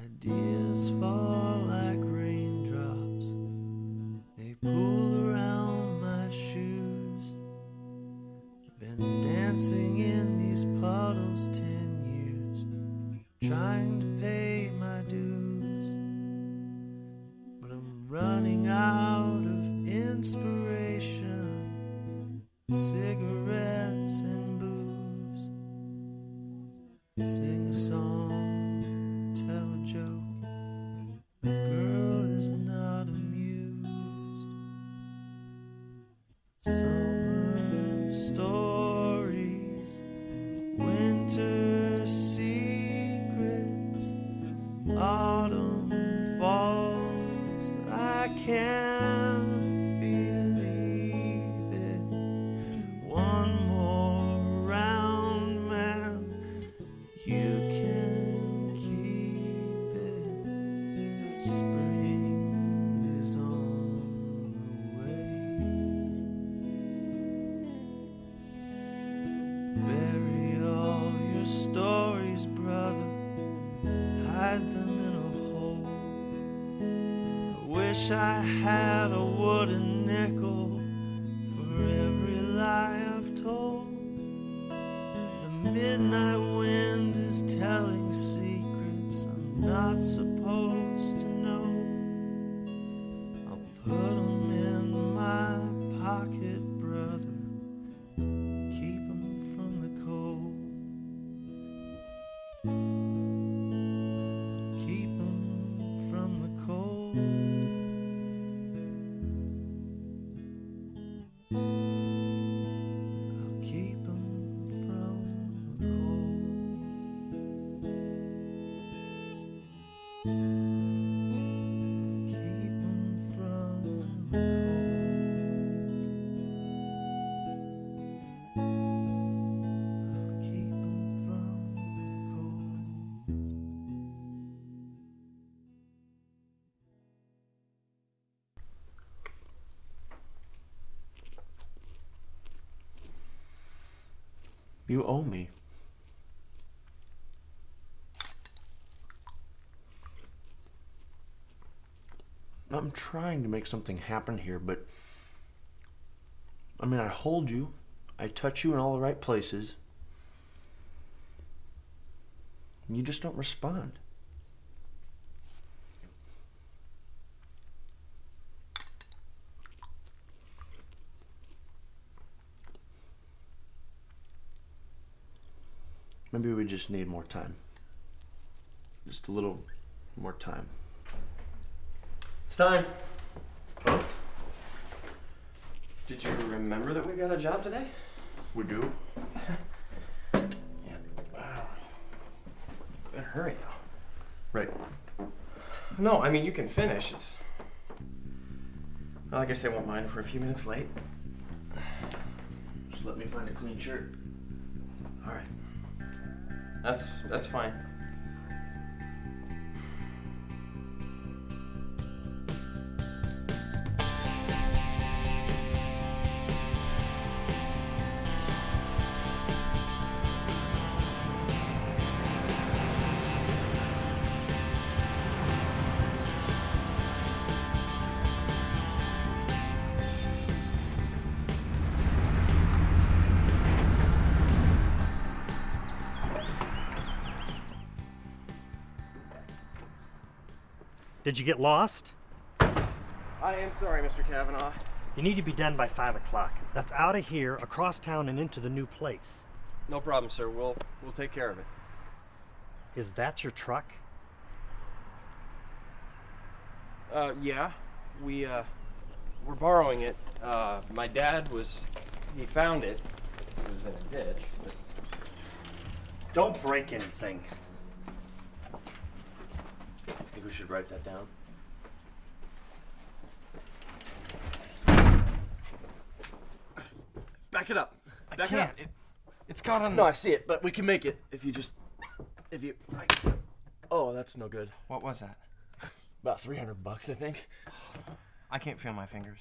Ideas fall like raindrops, they pool around my shoes. I've been dancing in these puddles 10 years, trying to pay my dues, but I'm running out of inspiration, cigarettes and booze. Sing a song, tell a joke, the girl is not amused. Summer stories, winter secrets, autumn falls, I can't believe it. One more round, man, you can keep it. Spring is on the way. Bury all your stories, brother, hide them in a hole. I wish I had a wooden nickel for every lie I've told. The midnight wind is telling secrets I'm not supposed to know. I'll put them in my pocket, brother, keep them from the cold. I'll keep them from the cold. I'll keep them from the cold. I'll keep them from the cold. I'll keep them from the cold. You owe me. I'm trying to make something happen here, but I mean, I hold you, I touch you in all the right places, and you just don't respond. Maybe we just need more time. Just a little more time. It's time. Huh? Did you remember that we got a job today? We do? Yeah. Wow. Better hurry now. Right. No, I mean, you can finish. It's... Well, I guess I won't mind if we're a few minutes late. Just let me find a clean shirt. All right. That's fine. Did you get lost? I am sorry, Mr. Kavanaugh. You need to be done by 5 o'clock. That's out of here, across town, and into the new place. No problem, sir. We'll take care of it. Is that your truck? Yeah. We're borrowing it. My dad he found it. It was in a ditch. But... Don't break anything. I think we should write that down. Back it up. Back it up. It's got on. No, I see it, but we can make it if you. Oh, that's no good. What was that? About $300, I think. I can't feel my fingers.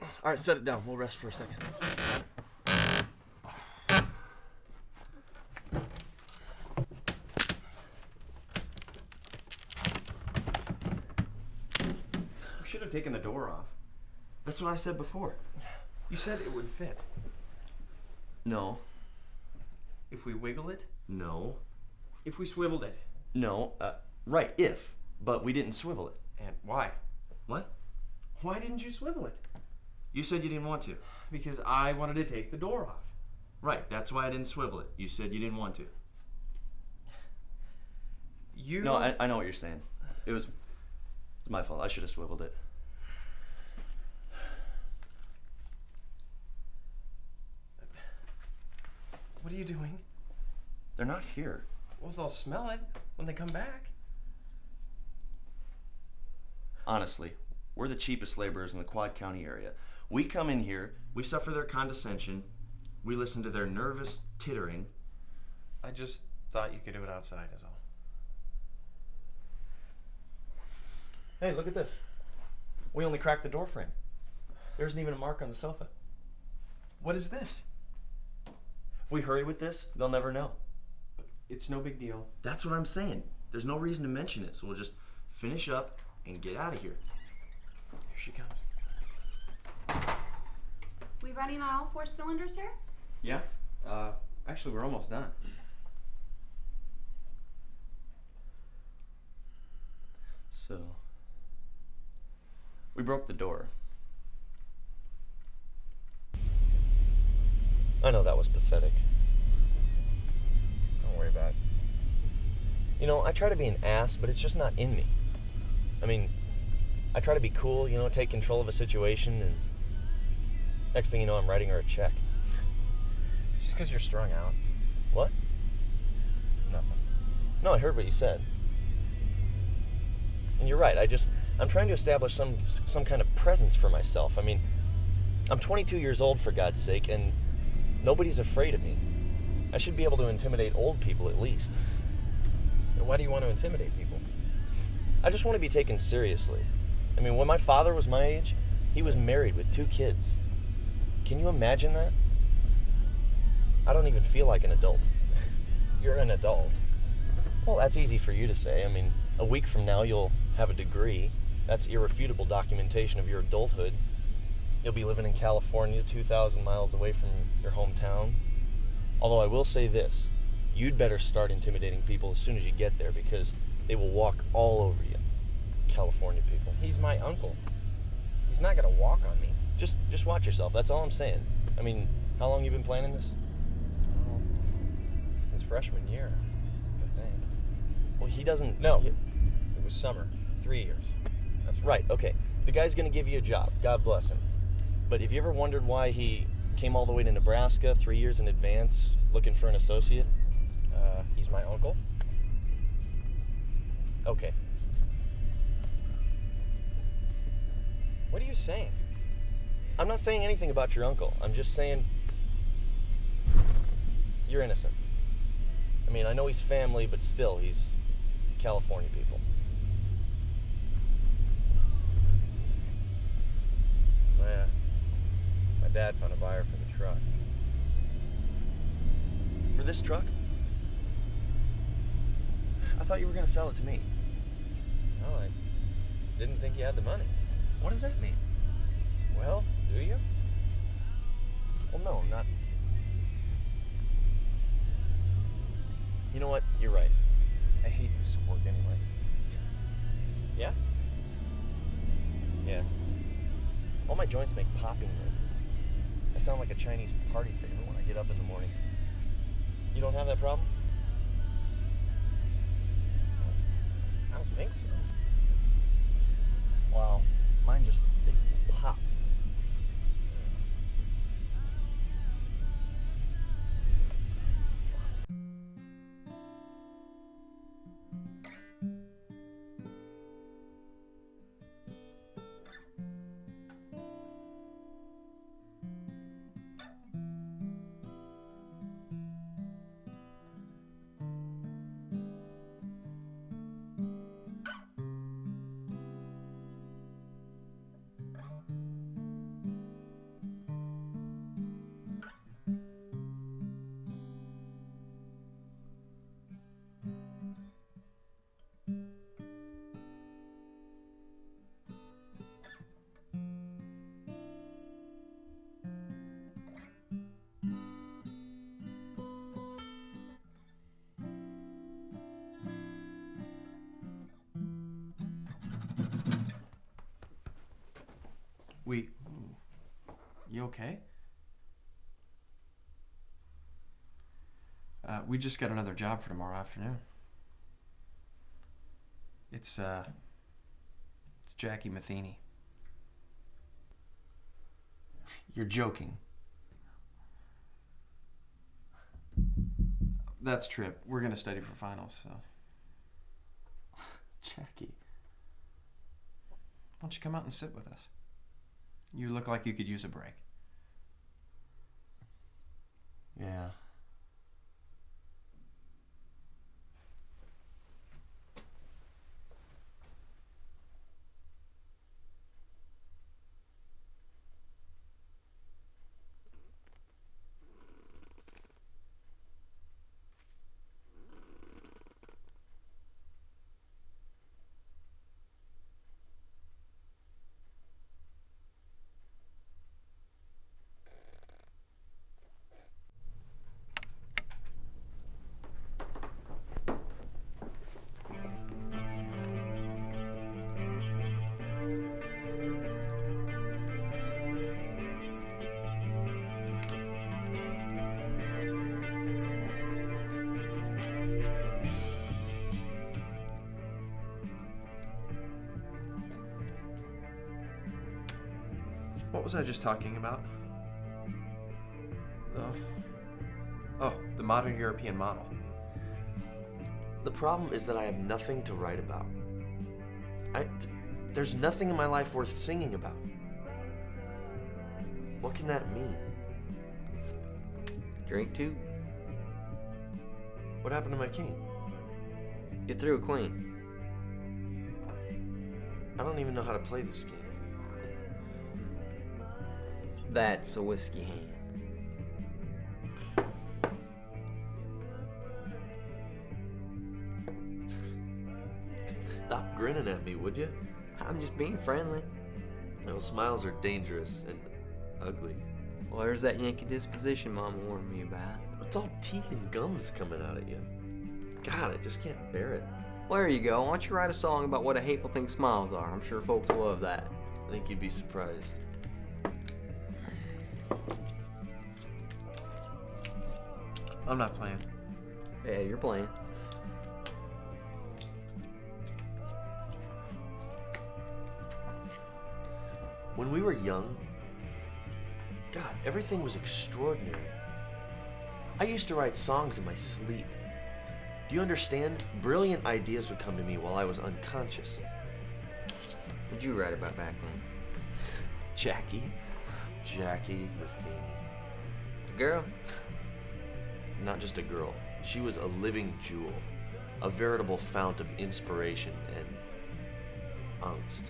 All right, set it down. We'll rest for a second. have taken the door off. That's what I said before. You said it would fit. No. If we wiggle it? No. If we swiveled it? No. Right, if. But we didn't swivel it. And why? What? Why didn't you swivel it? You said you didn't want to. Because I wanted to take the door off. Right, that's why I didn't swivel it. You said you didn't want to. You... No, I know what you're saying. It was my fault. I should have swiveled it. What are you doing? They're not here. Well, they'll smell it when they come back. Honestly, we're the cheapest laborers in the Quad County area. We come in here, we suffer their condescension, we listen to their nervous tittering. I just thought you could do it outside, is all. Hey, look at this. We only cracked the door frame. There isn't even a mark on the sofa. What is this? If we hurry with this, they'll never know. It's no big deal. That's what I'm saying. There's no reason to mention it, so we'll just finish up and get out of here. Here she comes. We running on all 4 cylinders here? Yeah? Actually, we're almost done. So, we broke the door. I know that was pathetic. Don't worry about it. You know, I try to be an ass, but it's just not in me. I mean, I try to be cool, you know, take control of a situation, and next thing you know, I'm writing her a check. Just because you're strung out. What? Nothing. No, I heard what you said. And you're right, I'm trying to establish some kind of presence for myself. I mean, I'm 22 years old, for God's sake, and nobody's afraid of me. I should be able to intimidate old people at least. And why do you want to intimidate people? I just want to be taken seriously. I mean, when my father was my age, he was married with 2 kids. Can you imagine that? I don't even feel like an adult. You're an adult. Well, that's easy for you to say. I mean, a week from now you'll have a degree. That's irrefutable documentation of your adulthood. You'll be living in California, 2,000 miles away from your hometown. Although I will say this, you'd better start intimidating people as soon as you get there, because they will walk all over you. California people. He's my uncle. He's not gonna walk on me. Just watch yourself, that's all I'm saying. I mean, how long you been planning this? Well, since freshman year, I think. Well, he doesn't... No, it was summer. 3 years. That's Right, okay. The guy's gonna give you a job. God bless him. But have you ever wondered why he came all the way to Nebraska 3 years in advance looking for an associate? He's my uncle. Okay. What are you saying? I'm not saying anything about your uncle. I'm just saying you're innocent. I mean, I know he's family, but still, he's California people. My dad found a buyer for the truck. For this truck? I thought you were going to sell it to me. No, I didn't think you had the money. What does that mean? Well, do you? Well, no, not... You know what? You're right. I hate this work anyway. Yeah? Yeah. All my joints make popping noises. I sound like a Chinese party favor when I get up in the morning. You don't have that problem? I don't think so. Wow. Mine just, they pop. okay? We just got another job for tomorrow afternoon. It's Jackie Matheny. You're joking. That's Trip. We're gonna study for finals, so. Jackie. Why don't you come out and sit with us? You look like you could use a break. Yeah. What was I just talking about? Oh, the modern European model. The problem is that I have nothing to write about. There's nothing in my life worth singing about. What can that mean? Drink too? What happened to my king? You threw a queen. I don't even know how to play this game. That's a whiskey hand. Stop grinning at me, would you? I'm just being friendly. Those smiles are dangerous and ugly. Well, there's that Yankee disposition Mama warned me about. It's all teeth and gums coming out at you. God, I just can't bear it. Well, there you go. Why don't you write a song about what a hateful thing smiles are? I'm sure folks love that. I think you'd be surprised. I'm not playing. Yeah, you're playing. When we were young, God, everything was extraordinary. I used to write songs in my sleep. Do you understand? Brilliant ideas would come to me while I was unconscious. What'd you write about back then? Jackie? Jackie Matheny. The girl? Not just a girl. She was a living jewel. A veritable fount of inspiration and angst.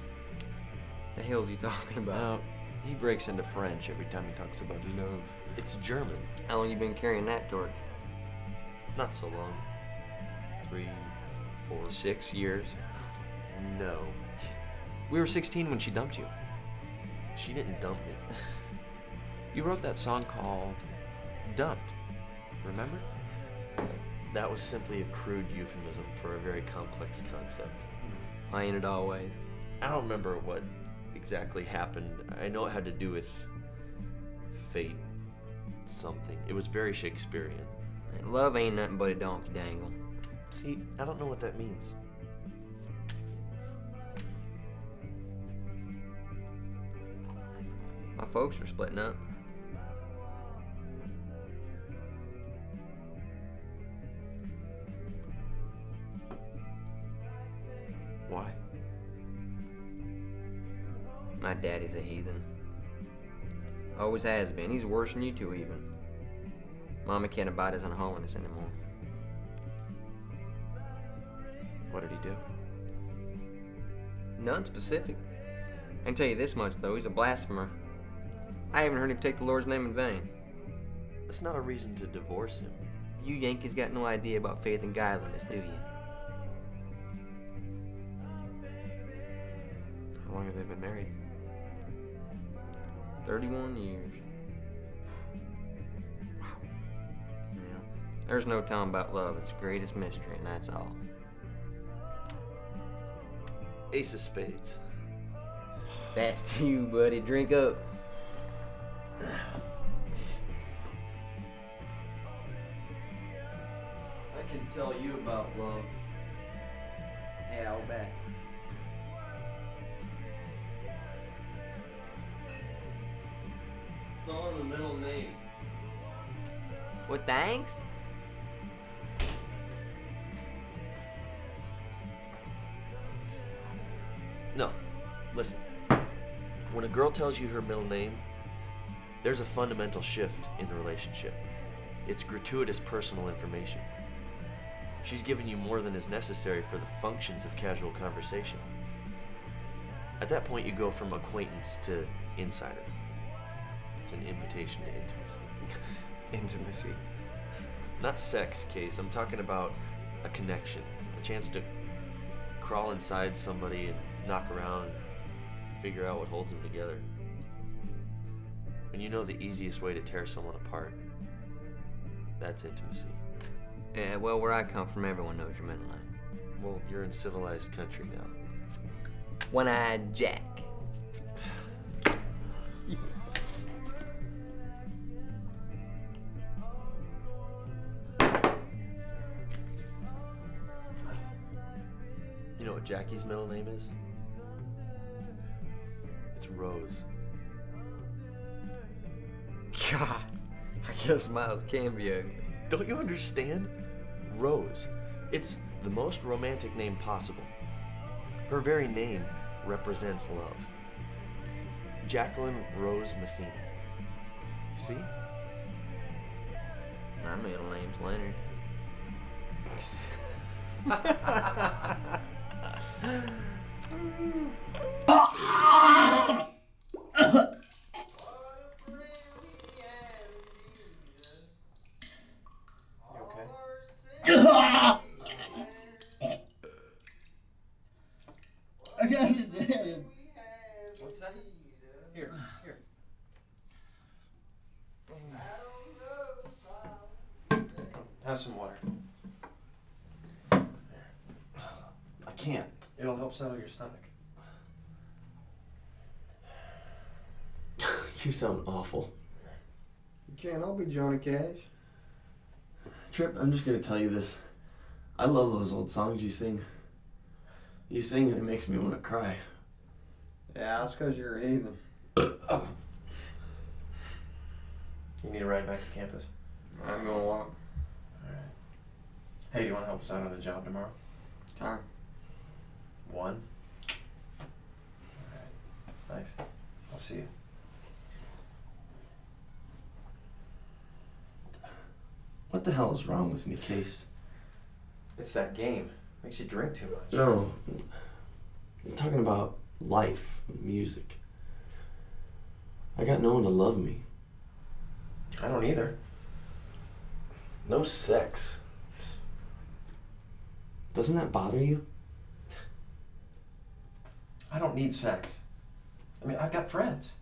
The hell's you talking about? Now, he breaks into French every time he talks about love. It's German. How long you been carrying that torch? Not so long. 3, 4. 6 years. No. We were 16 when she dumped you. She didn't dump me. You wrote that song called Dumped. Remember? That was simply a crude euphemism for a very complex concept. Ain't it always? I don't remember what exactly happened. I know it had to do with fate, something. It was very Shakespearean. Love ain't nothing but a donkey dangle. See, I don't know what that means. My folks are splitting up. Why? My daddy's a heathen. Always has been. He's worse than you two even. Mama can't abide his unholiness anymore. What did he do? None specific. I can tell you this much, though. He's a blasphemer. I haven't heard him take the Lord's name in vain. That's not a reason to divorce him. You Yankees got no idea about faith and godliness, do you? How long have they been married? 31 years. Wow. Yeah. There's no telling about love. It's the greatest mystery, and that's all. Ace of spades. That's to you, buddy. Drink up. I can tell you about love. Yeah, I'll bet. It's all in the middle name. What the angst? No, listen. When a girl tells you her middle name, there's a fundamental shift in the relationship. It's gratuitous personal information. She's given you more than is necessary for the functions of casual conversation. At that point, you go from acquaintance to insider. It's an invitation to intimacy. Intimacy. Not sex, Case. I'm talking about a connection, a chance to crawl inside somebody and knock around and figure out what holds them together. And you know the easiest way to tear someone apart. That's intimacy. Yeah, well, where I come from, everyone knows your middle name. Well, you're in civilized country now. One-eyed Jack. You know what Jackie's middle name is? It's Rose. God, I guess Miles can be ugly. Don't you understand? Rose. It's the most romantic name possible. Her very name represents love. Jaqueline Rose Matheny. See? My middle name's Leonard. You okay? I got his head. What's that? Here. Have some water. I can't. It'll help settle your stomach. You sound awful. You can't all be Johnny Cash. Trip, I'm just gonna tell you this. I love those old songs you sing. You sing and it makes me want to cry. Yeah, that's because you're a heathen. You need a ride back to campus? I'm gonna walk. Alright. Hey, do you want to help us out on the job tomorrow? Time. 1? Alright. Thanks. I'll see you. What the hell is wrong with me, Case? It's that game. Makes you drink too much. No. I'm talking about life, music. I got no one to love me. I don't either. No sex. Doesn't that bother you? I don't need sex. I mean, I've got friends.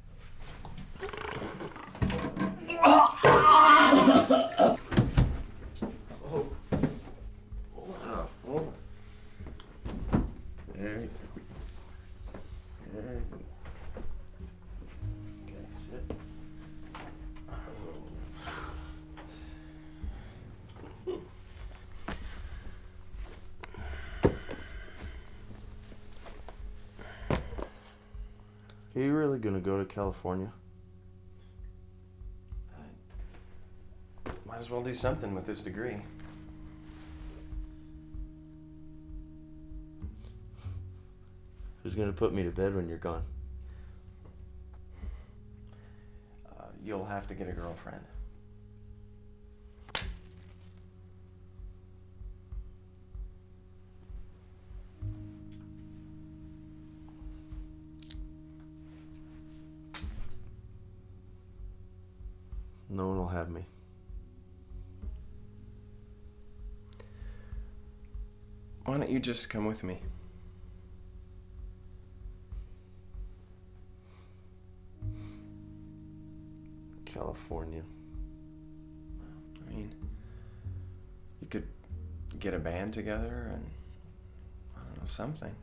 Oh. Hold on. There you go. There you go. Okay, sit. Are you really gonna go to California? Might as well do something with this degree. Who's gonna put me to bed when you're gone? You'll have to get a girlfriend. No one will have me. Why don't you just come with me? California. I mean, you could get a band together and, I don't know, something.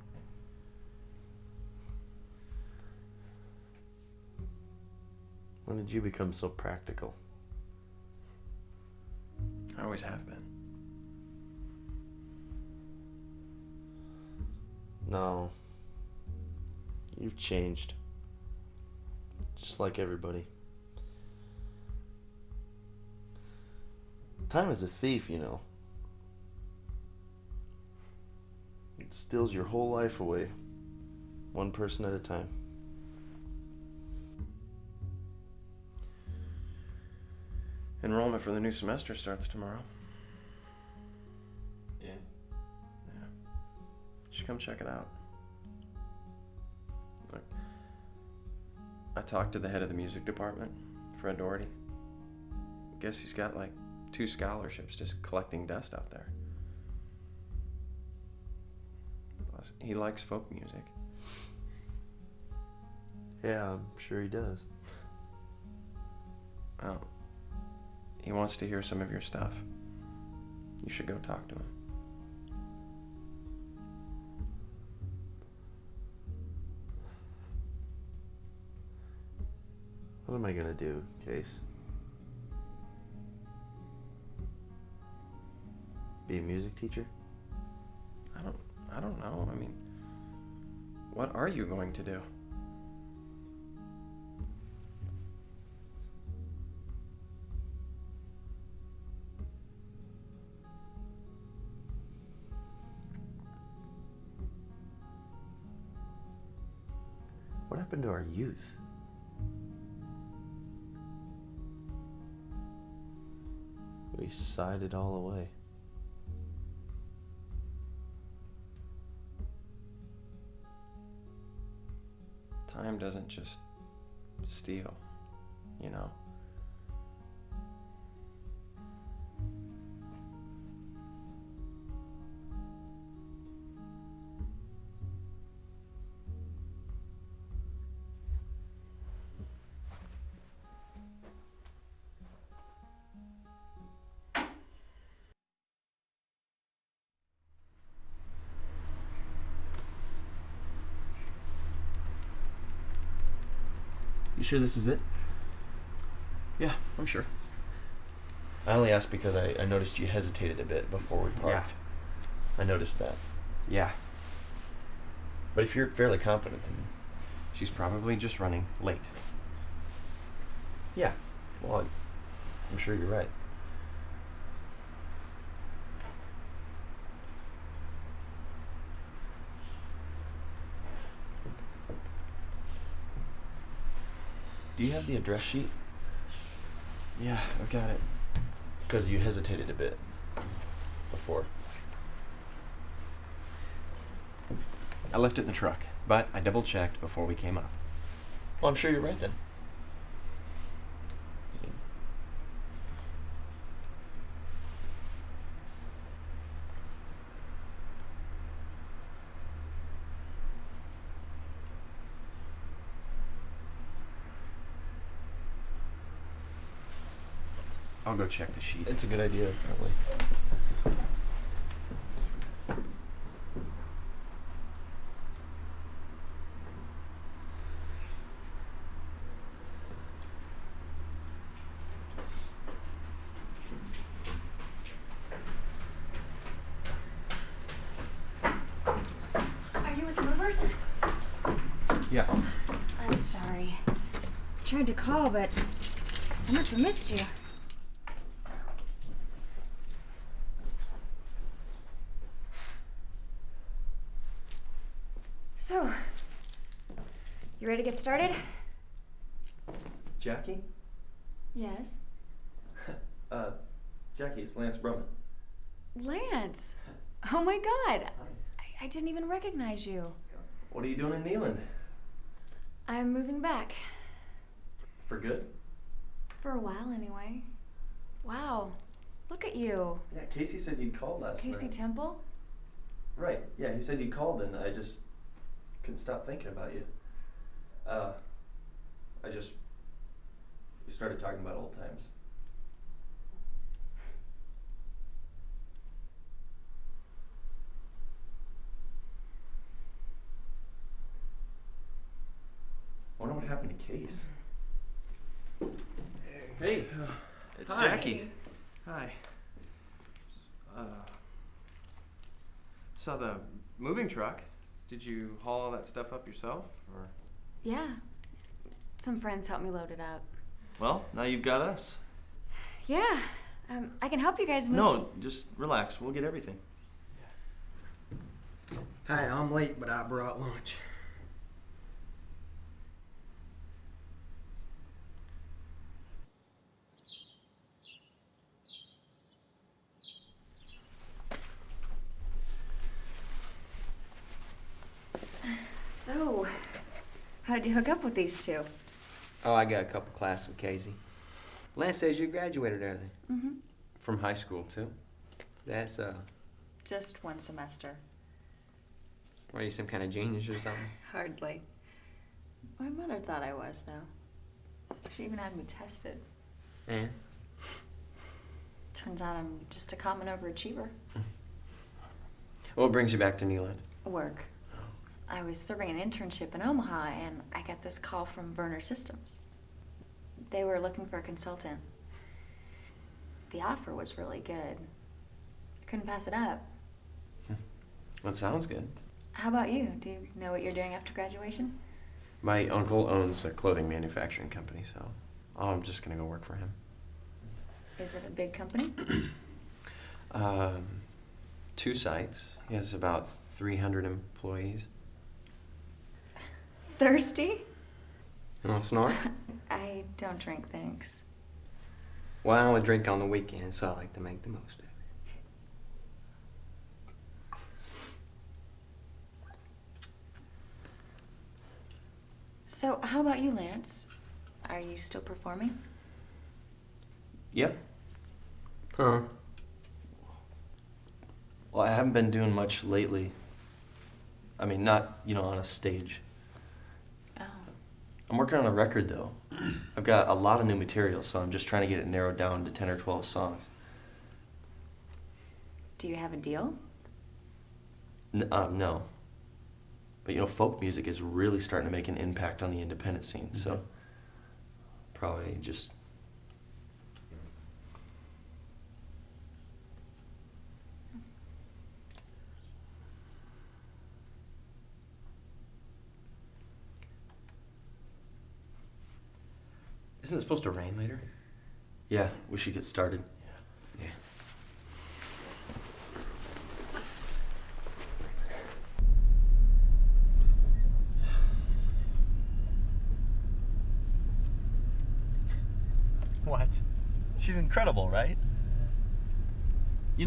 When did you become so practical? I always have been. No. You've changed. Just like everybody. Time is a thief, you know. It steals your whole life away, one person at a time. Enrollment for the new semester starts tomorrow. Yeah. Yeah. You should come check it out. Look, I talked to the head of the music department, Fred Doherty. Guess he's got like 2 scholarships just collecting dust out there. Plus, he likes folk music. Yeah, I'm sure he does. Well, he wants to hear some of your stuff. You should go talk to him. What am I gonna do, Case? Be a music teacher? I don't know. I mean, what are you going to do? What happened to our youth? We sighed it all away. Time doesn't just steal, you know? You sure this is it? Yeah, I'm sure. I only asked because I noticed you hesitated a bit before we parked. I noticed that. Yeah. But if you're fairly confident, then... She's probably just running late. Yeah. Well, I'm sure you're right. Do you have the address sheet? Yeah, I've got it. Because you hesitated a bit before. I left it in the truck, but I double-checked before we came up. Well, I'm sure you're right then. I'll go check the sheet. It's a good idea, probably. Are you with the movers? Yeah. I'm sorry. Tried to call, but I must have missed you. So, you ready to get started? Jackie? Yes. Jackie, it's Lance Brummett. Lance! Oh my god! I didn't even recognize you. What are you doing in Neyland? I'm moving back. For good? For a while, anyway. Wow. Look at you. Yeah, Casey said you'd called last Casey night. Temple? Right, yeah, he said you called and I just couldn't stop thinking about you. We started talking about old times. I wonder what happened to Case. Hey, it's Hi. Jackie. Hi. Saw the moving truck. Did you haul all that stuff up yourself, or? Yeah. Some friends helped me load it up. Well, now you've got us. Yeah. I can help you guys move. No, just relax. We'll get everything. Hi, I'm late, but I brought lunch. So, how did you hook up with these two? Oh, I got a couple classes with Casey. Lance says you graduated early. Mm-hmm. From high school, too? That's, Just one semester. are you some kind of genius or something? Hardly. My mother thought I was, though. She even had me tested. And? Turns out I'm just a common overachiever. What brings you back to Neyland? Work. I was serving an internship in Omaha, and I got this call from Werner Systems. They were looking for a consultant. The offer was really good. I couldn't pass it up. That sounds good. How about you? Do you know what you're doing after graduation? My uncle owns a clothing manufacturing company, so I'm just gonna go work for him. Is it a big company? 2 sites. He has about 300 employees. Thirsty? You want to snort? I don't drink, thanks. Well, I only drink on the weekends, so I like to make the most of it. So, how about you, Lance? Are you still performing? Yep. Huh? Well, I haven't been doing much lately. I mean, not, on a stage. Oh. I'm working on a record, though. I've got a lot of new material, so I'm just trying to get it narrowed down to 10 or 12 songs. Do you have a deal? No. But, folk music is really starting to make an impact on the independent scene, so probably just... Isn't it supposed to rain later? Yeah, we should get started. Yeah. What? She's incredible, right?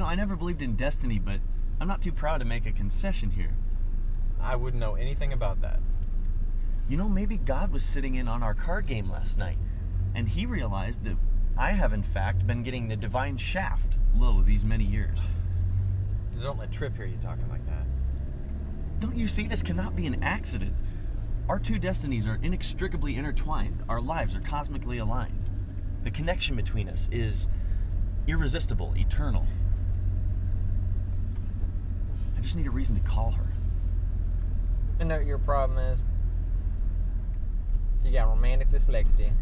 I never believed in destiny, but I'm not too proud to make a concession here. I wouldn't know anything about that. Maybe God was sitting in on our card game last night, and he realized that I have, in fact, been getting the divine shaft low these many years. Don't let Tripp hear you talking like that. Don't you see this cannot be an accident? Our two destinies are inextricably intertwined. Our lives are cosmically aligned. The connection between us is irresistible, eternal. I just need a reason to call her. You know what your problem is? You got romantic dyslexia.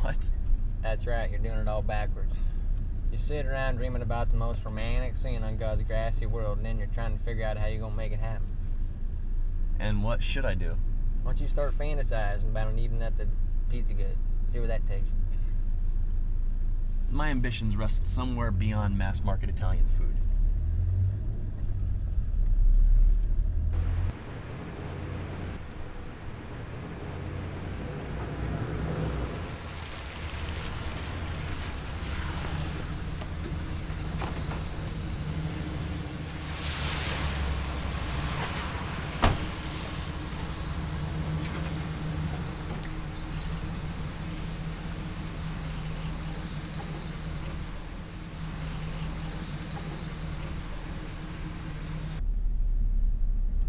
What? That's right, you're doing it all backwards. You sit around dreaming about the most romantic scene on God's grassy world, and then you're trying to figure out how you're going to make it happen. And what should I do? Why don't you start fantasizing about an evening at the Pizza Gut? See where that takes you. My ambitions rest somewhere beyond mass market Italian food.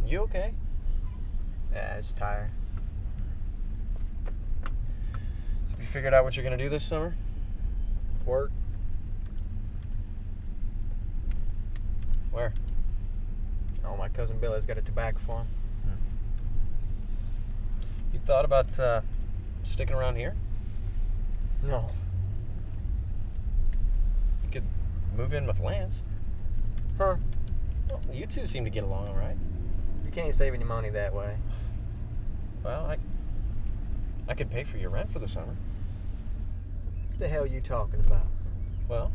You okay? Yeah, just tired. Have you figured out what you're gonna do this summer? Work. Where? Oh, my cousin Billy's got a tobacco farm. You thought about sticking around here? No, could move in with Lance. Huh? Well, you two seem to get along all right. You can't save any money that way. Well, I could pay for your rent for the summer. What the hell are you talking about? Well,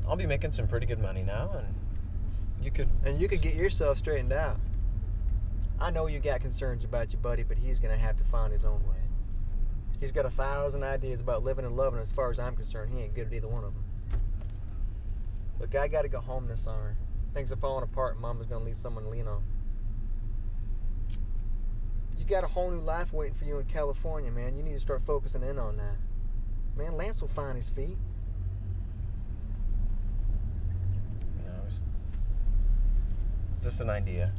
I'll be making some pretty good money now, and you could... And you could get yourself straightened out. I know you got concerns about your buddy, but he's gonna have to find his own way. He's got 1,000 ideas about living and loving. As far as I'm concerned, he ain't good at either one of them. Look, I gotta go home this summer. Things are falling apart, and Mama's gonna need someone to lean on. You got a whole new life waiting for you in California, man. You need to start focusing in on that. Man, Lance will find his feet. You know, it's just an idea.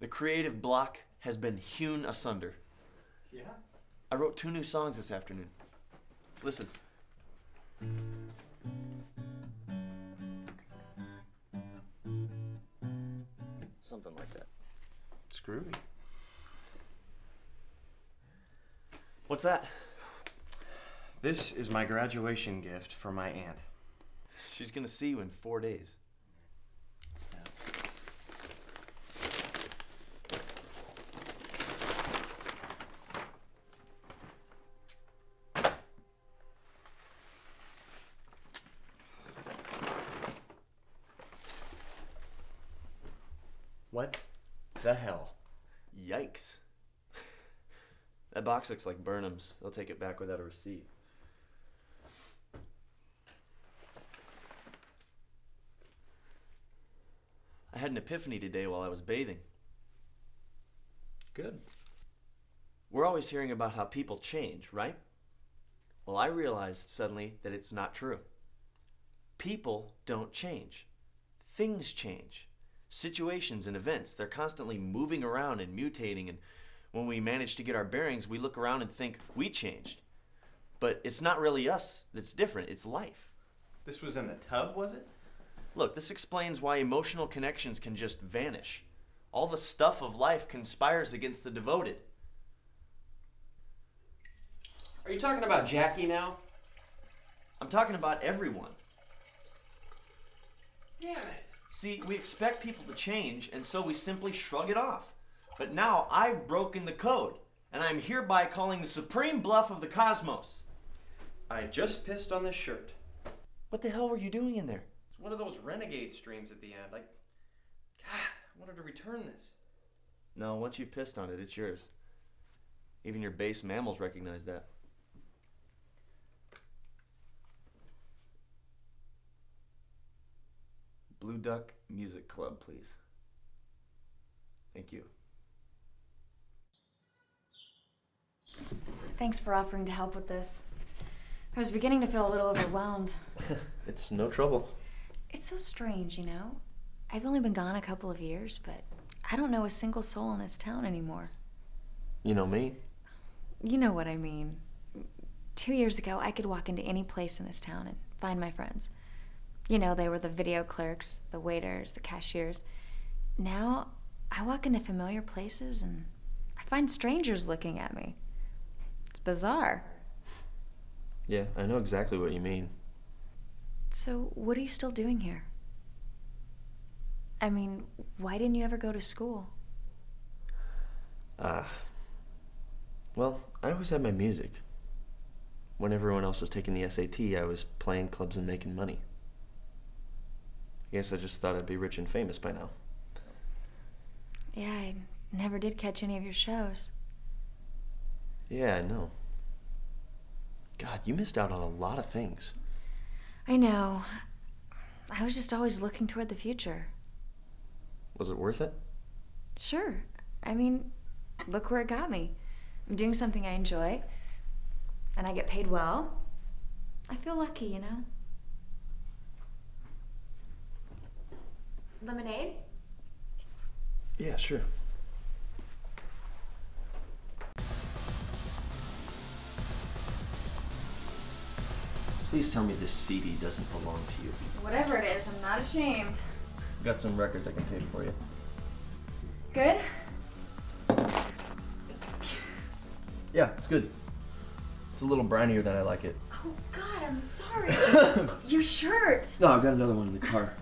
The creative block has been hewn asunder. Yeah? I wrote 2 new songs this afternoon. Listen. Something like that. It's groovy. What's that? This is my graduation gift for my aunt. She's gonna see you in 4 days. What the hell? Yikes. That box looks like Burnham's. They'll take it back without a receipt. I had an epiphany today while I was bathing. Good. We're always hearing about how people change, right? Well, I realized suddenly that it's not true. People don't change. Things change. Situations and events, they're constantly moving around and mutating, and when we manage to get our bearings, we look around and think we changed. But it's not really us that's different, it's life. This was in the tub, was it? Look, this explains why emotional connections can just vanish. All the stuff of life conspires against the devoted. Are you talking about Jackie now? I'm talking about everyone. Damn it. See, we expect people to change, and so we simply shrug it off. But now I've broken the code, and I'm hereby calling the supreme bluff of the cosmos. I just pissed on this shirt. What the hell were you doing in there? It's one of those renegade streams at the end. God, I wanted to return this. No, once you pissed on it, it's yours. Even your base mammals recognize that. Blue Duck Music Club, please. Thank you. Thanks for offering to help with this. I was beginning to feel a little overwhelmed. It's no trouble. It's so strange, you know? I've only been gone a couple of years, but I don't know a single soul in this town anymore. You know me? You know what I mean. 2 years ago, I could walk into any place in this town and find my friends. You know, they were the video clerks, the waiters, the cashiers. Now, I walk into familiar places and I find strangers looking at me. It's bizarre. Yeah, I know exactly what you mean. So, what are you still doing here? I mean, why didn't you ever go to school? Well, I always had my music. when everyone else was taking the SAT, I was playing clubs and making money. I guess I just thought I'd be rich and famous by now. Yeah, I never did catch any of your shows. Yeah, I know. God, you missed out on a lot of things. I know. I was just always looking toward the future. Was it worth it? Sure. I mean, look where it got me. I'm doing something I enjoy, and I get paid well. I feel lucky, you know? Lemonade? Yeah, sure. Please tell me this CD doesn't belong to you. Whatever it is, I'm not ashamed. Got some records I can tape for you. Good? Yeah, it's good. It's a little brinier than I like it. Oh, God, I'm sorry. Your shirt. No, I've got another one in the car.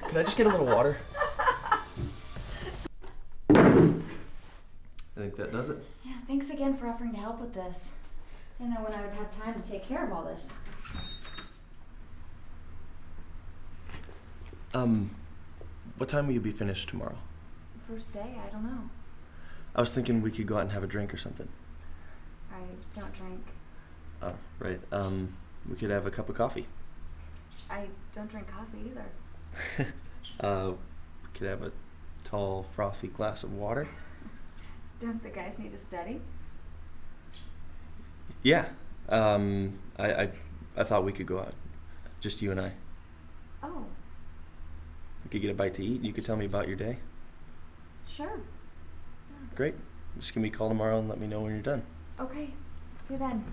Can I just get a little water? I think that does it. Yeah, thanks again for offering to help with this. I didn't know when I would have time to take care of all this. What time will you be finished tomorrow? First day, I don't know. I was thinking we could go out and have a drink or something. I don't drink. Oh, right. We could have a cup of coffee. I don't drink coffee either. We could have a tall, frothy glass of water. Don't the guys need to study? Yeah. I thought we could go out. Just you and I. Oh, We could get a bite to eat. You could tell me about your day. sure. Great. Just give me a call tomorrow and let me know when you're done. Okay, see you then.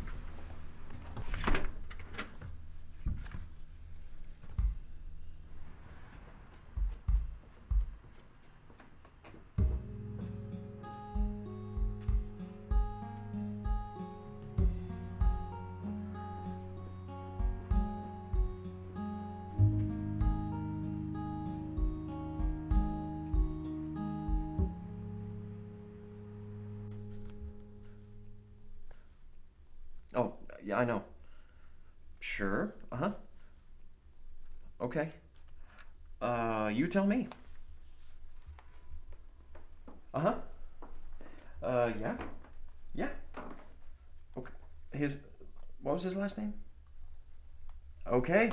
Oh, yeah, I know. Sure. Uh-huh. Okay. You tell me. Uh-huh. Yeah. Yeah. Okay. What was his last name? Okay.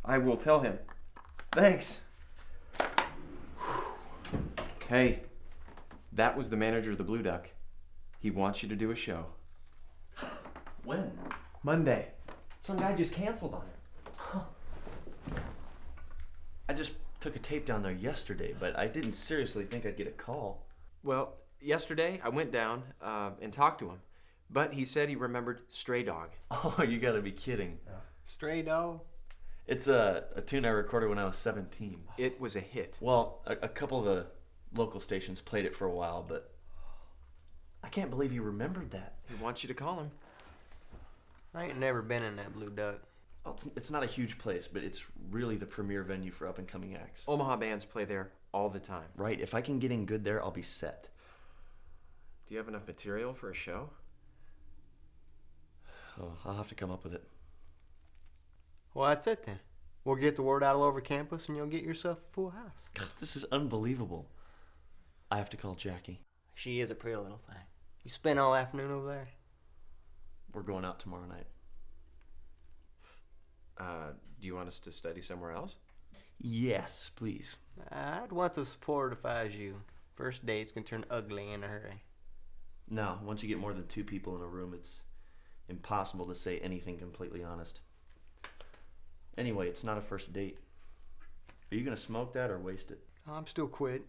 I will tell him. Thanks. Hey, that was the manager of the Blue Duck. He wants you to do a show. When? Monday. Some guy just canceled on it. I just took a tape down there yesterday, but I didn't seriously think I'd get a call. Well, yesterday I went down and talked to him, but he said he remembered Stray Dog. Oh, you gotta be kidding. Stray dog? It's a tune I recorded when I was 17. It was a hit. Well, a couple of the local stations played it for a while, but I can't believe you remembered that. He wants you to call him. I ain't never been in that Blue Duck. Well, it's not a huge place, but it's really the premier venue for up-and-coming acts. Omaha bands play there all the time. Right, if I can get in good there, I'll be set. Do you have enough material for a show? Oh, I'll have to come up with it. Well, that's it then. We'll get the word out all over campus and you'll get yourself a full house. God, this is unbelievable. I have to call Jackie. She is a pretty little thing. You spend all afternoon over there? We're going out tomorrow night. Do you want us to study somewhere else? Yes, please. I'd want to support if I was you. First dates can turn ugly in a hurry. No, once you get more than 2 people in a room, it's impossible to say anything completely honest. Anyway, it's not a first date. Are you gonna smoke that or waste it? I'm still quit.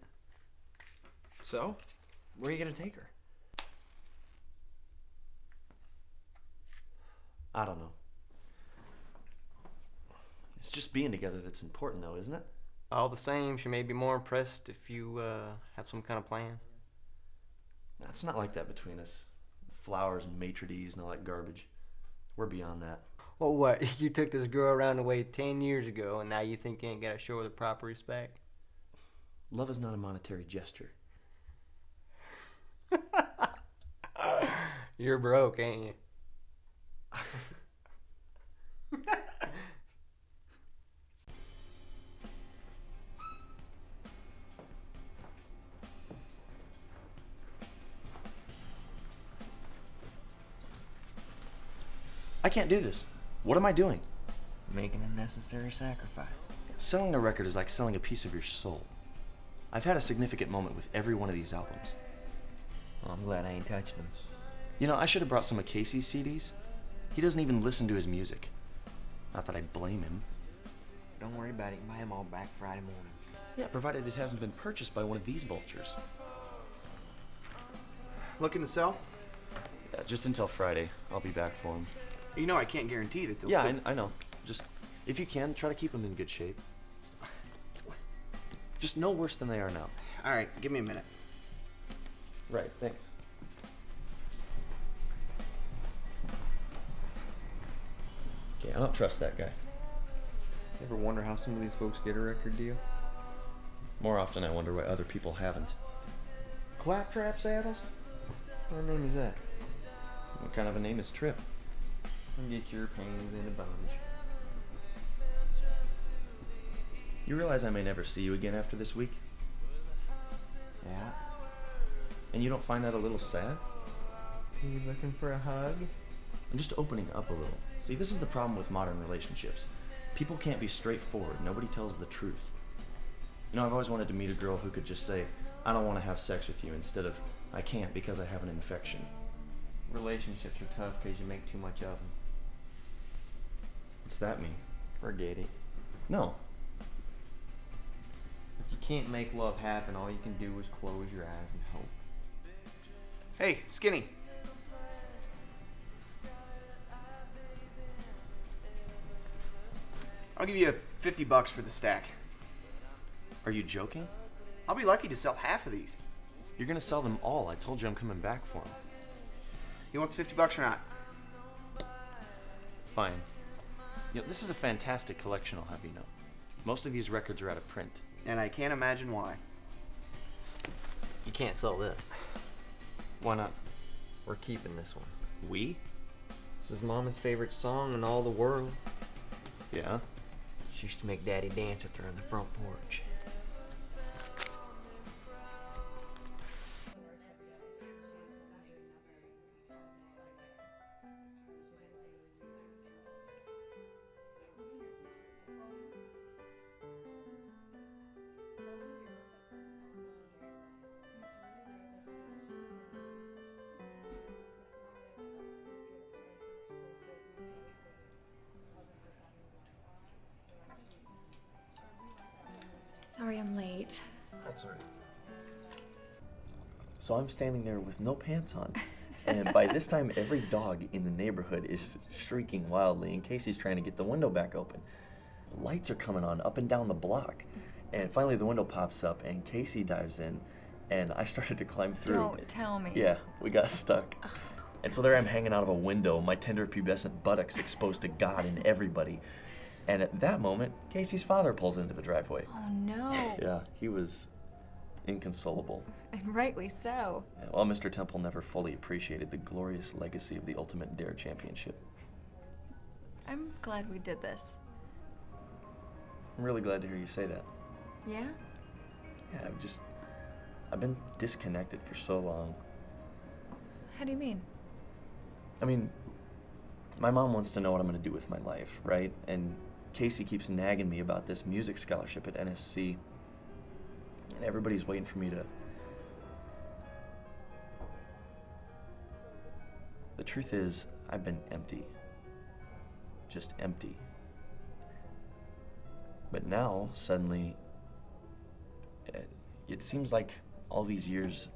So, where are you going to take her? I don't know. It's just being together that's important, though, isn't it? All the same, she may be more impressed if you have some kind of plan. It's not like that between us. Flowers and maitre d's and all that garbage. We're beyond that. Well, what? You took this girl around the way 10 years ago, and now you think you ain't got to show her the proper respect? Love is not a monetary gesture. You're broke, ain't you? I can't do this. What am I doing? Making a necessary sacrifice. Selling a record is like selling a piece of your soul. I've had a significant moment with every one of these albums. Well, I'm glad I ain't touched them. You know, I should have brought some of Casey's CDs. He doesn't even listen to his music. Not that I blame him. Don't worry about it. You can buy them all back Friday morning. Yeah, provided it hasn't been purchased by one of these vultures. Looking to sell? Yeah, just until Friday. I'll be back for them. You know I can't guarantee that they'll Yeah, still... I know. Just, if you can, try to keep them in good shape. Just no worse than they are now. All right, give me a minute. Right, thanks. Okay, I don't trust that guy. Ever wonder how some of these folks get a record deal? More often I wonder why other people haven't. Claptrap saddles? What name is that? What kind of a name is Trip? And get your pains in a bunch. You realize I may never see you again after this week? Yeah. And you don't find that a little sad? You looking for a hug? I'm just opening up a little. See, this is the problem with modern relationships. People can't be straightforward. Nobody tells the truth. You know, I've always wanted to meet a girl who could just say, I don't want to have sex with you, instead of, I can't because I have an infection. Relationships are tough because you make too much of them. What's that mean? Forget it. No. If you can't make love happen, all you can do is close your eyes and hope. Hey, Skinny. I'll give you $50 for the stack. Are you joking? I'll be lucky to sell half of these. You're gonna sell them all. I told you I'm coming back for them. You want the $50 or not? Fine. You know, this is a fantastic collection, I'll have you know. Most of these records are out of print. And I can't imagine why. You can't sell this. Why not? We're keeping this one. We? This is Mama's favorite song in all the world. Yeah? She used to make Daddy dance with her on the front porch. Sorry I'm late. That's all right. So I'm standing there with no pants on. And by this time, every dog in the neighborhood is shrieking wildly, and Casey's trying to get the window back open. Lights are coming on up and down the block. And finally the window pops up, and Casey dives in, and I started to climb through. Don't tell me. Yeah, we got stuck. And so there I'm hanging out of a window, my tender pubescent buttocks exposed to God and everybody. And at that moment, Casey's father pulls into the driveway. Oh no. Yeah, he was inconsolable. And rightly so. Yeah, well, Mr. Temple never fully appreciated the glorious legacy of the Ultimate Dare Championship. I'm glad we did this. I'm really glad to hear you say that. Yeah? Yeah, I've been disconnected for so long. How do you mean? I mean, my mom wants to know what I'm going to do with my life, right? And Casey keeps nagging me about this music scholarship at NSC. And everybody's waiting for me to... The truth is, I've been empty. Just empty. But now, suddenly, it seems like all these years,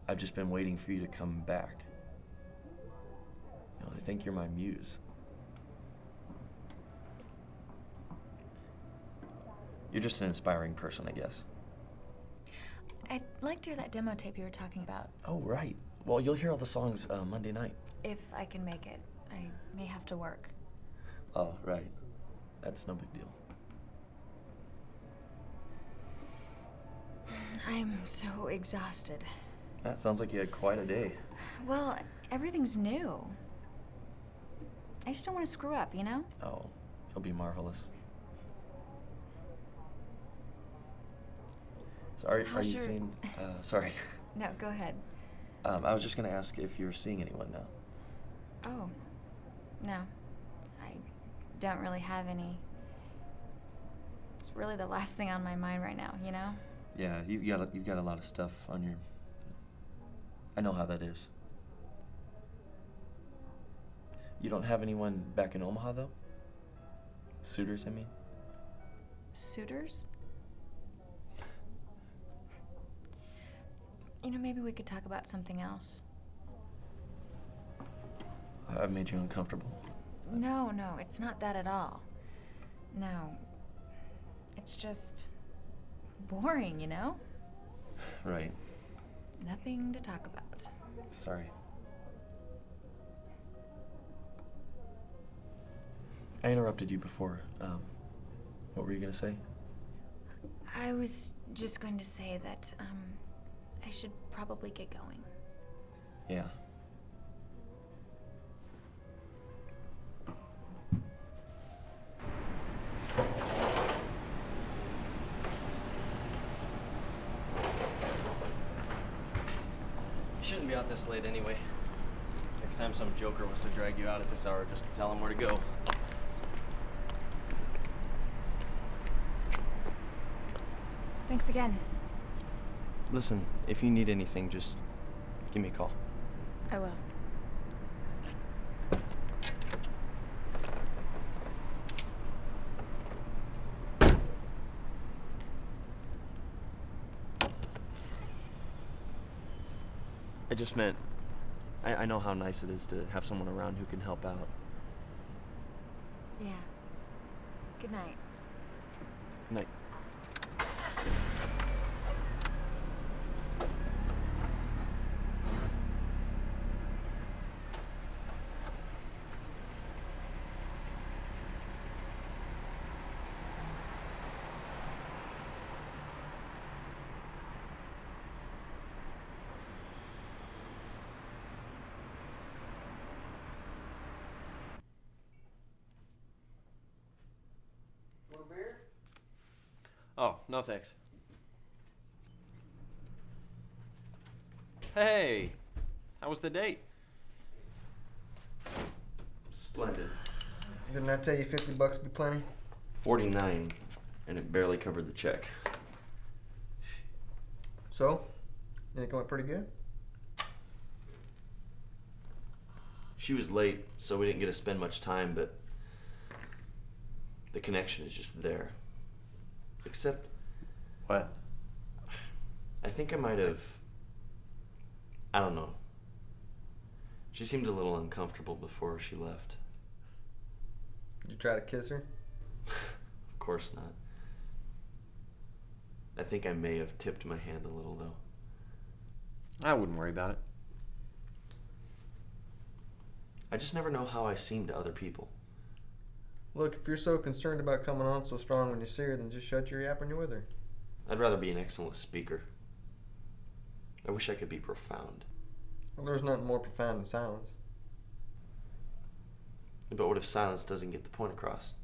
I've just been waiting for you to come back. You know, I think you're my muse. You're just an inspiring person, I guess. I'd like to hear that demo tape you were talking about. Oh, right. Well, you'll hear all the songs Monday night. If I can make it. I may have to work. Oh, right. That's no big deal. I'm so exhausted. That sounds like you had quite a day. Well, everything's new. I just don't want to screw up, you know? Oh, you'll be marvelous. So are you How's your- seeing... sorry. No, go ahead. I was just going to ask if you're seeing anyone now. Oh, no. I don't really have any. It's really the last thing on my mind right now, you know? Yeah, you've got a lot of stuff on your... I know how that is. You don't have anyone back in Omaha, though? Suitors, I mean? Suitors? You know, maybe we could talk about something else. I've made you uncomfortable. No, it's not that at all. No. It's just boring, you know? Right. Nothing to talk about. Sorry. I interrupted you before. What were you gonna say? I was just going to say that, I should probably get going. Yeah. You shouldn't be out this late anyway. Next time some joker wants to drag you out at this hour, just tell him where to go. Thanks again. Listen, if you need anything, just give me a call. I will. I just meant, I know how nice it is to have someone around who can help out. Yeah. Good night. Night. Want a beer? Oh, no thanks. Hey, how was the date? Splendid. Didn't I tell you $50 would be plenty? 49, and it barely covered the check. So? You think it went pretty good? She was late, so we didn't get to spend much time, but the connection is just there. Except... What? I think I might have... I don't know. She seemed a little uncomfortable before she left. Did you try to kiss her? Of course not. I think I may have tipped my hand a little, though. I wouldn't worry about it. I just never know how I seem to other people. Look, if you're so concerned about coming on so strong when you see her, then just shut your yap when you're with her. I'd rather be an excellent speaker. I wish I could be profound. Well, there's nothing more profound than silence. But what if silence doesn't get the point across?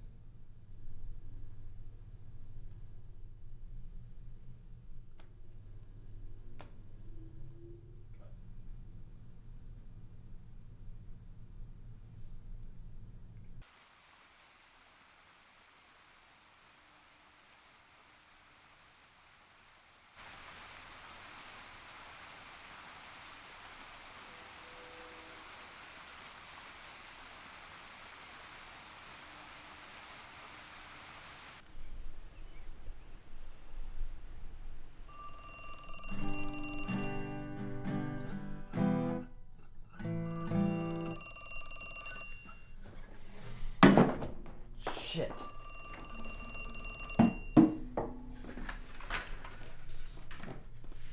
Shit.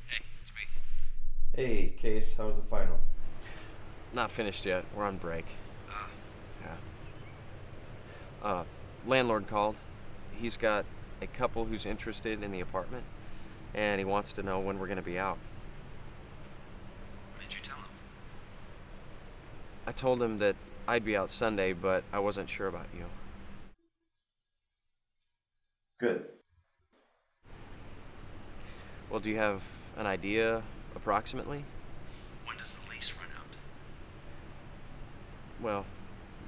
Hey, it's me. Hey, Case, how was the final? Not finished yet. We're on break. Yeah. Landlord called. He's got a couple who's interested in the apartment, and he wants to know when we're gonna be out. What did you tell him? I told him that I'd be out Sunday, but I wasn't sure about you. Good. Well, do you have an idea, approximately? When does the lease run Well,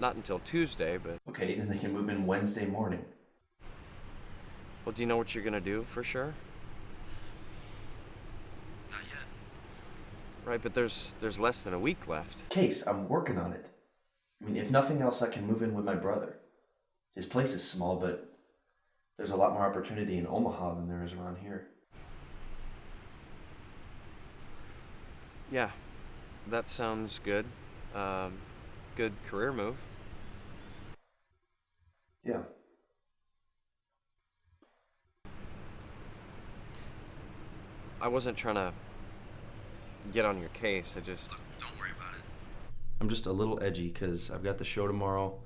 not until Tuesday, but... Okay, then they can move in Wednesday morning. Well, do you know what you're gonna do for sure? Not yet. Right, but there's less than a week left. Case, I'm working on it. I mean, if nothing else, I can move in with my brother. His place is small, but there's a lot more opportunity in Omaha than there is around here. Yeah, that sounds good. Good career move. Yeah. I wasn't trying to get on your case, I just... Look, don't worry about it. I'm just a little edgy because I've got the show tomorrow,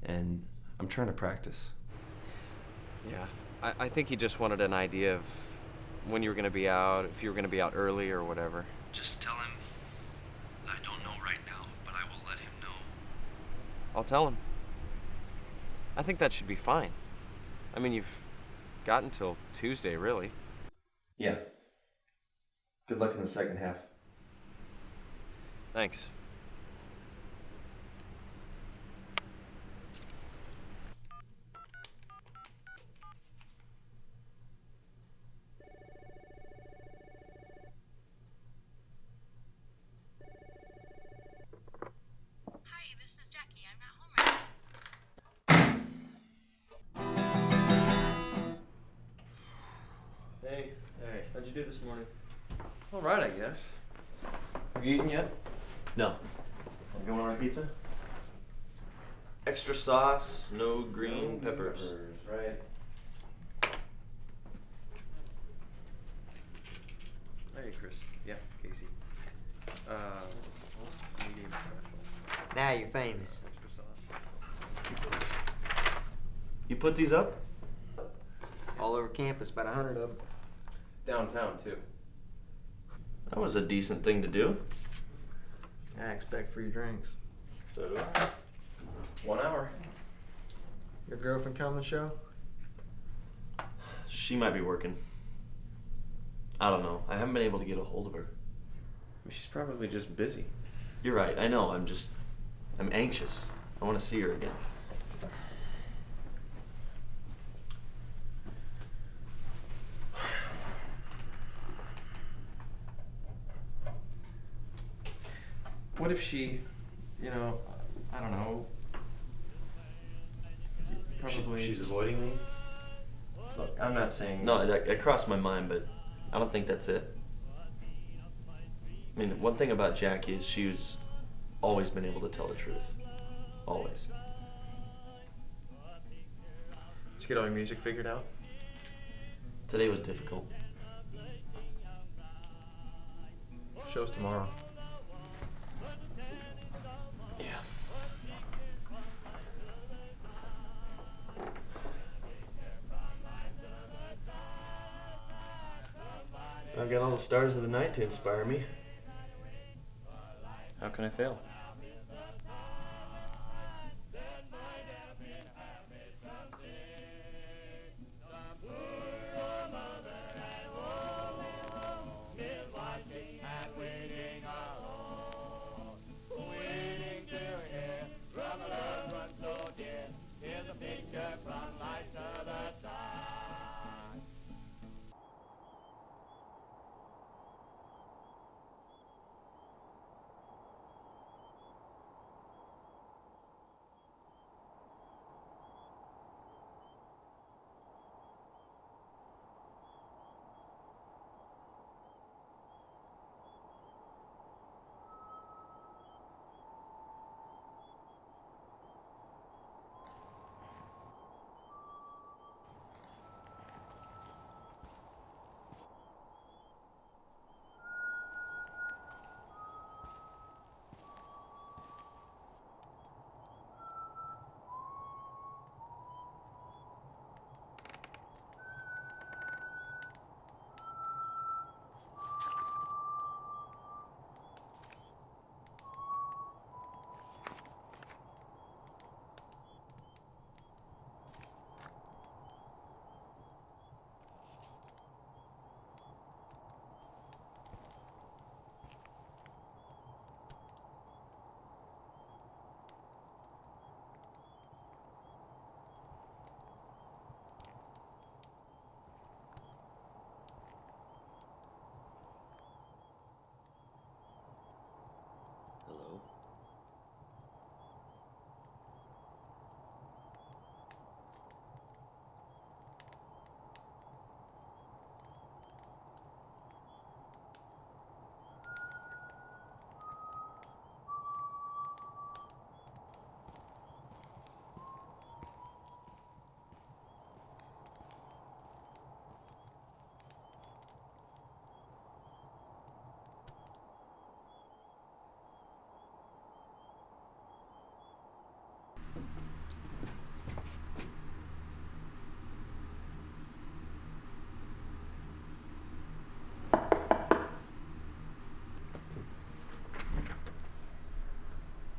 and I'm trying to practice. Yeah, I think he just wanted an idea of when you were going to be out, if you were going to be out early or whatever. Just tell him I don't know right now, but I will let him know. I'll tell him. I think that should be fine. I mean, you've got until Tuesday, really. Yeah. Good luck in the second half. Thanks. Hi, this is Jackie. I'm not home right now. Hey. Hey. How'd you do this morning? All right, I guess. Have you eaten yet? No. Want to go on our pizza? Extra sauce, no green peppers. Right. Hey, Chris. Yeah, Casey. Medium special. Now you're famous. Extra sauce. You put these up? All over campus, about 100 of them. Downtown, too. That was a decent thing to do. I expect free drinks. So do I. 1 hour. Your girlfriend come to the show? She might be working. I don't know. I haven't been able to get a hold of her. She's probably just busy. You're right. I know. I'm anxious. I want to see her again. What if she, I don't know, probably... She's avoiding me? Look, I'm not saying... No, that crossed my mind, but I don't think that's it. I mean, one thing about Jackie is she's always been able to tell the truth. Always. Did you get all your music figured out? Today was difficult. Show's tomorrow. Yeah. I've got all the stars of the night to inspire me. How can I fail?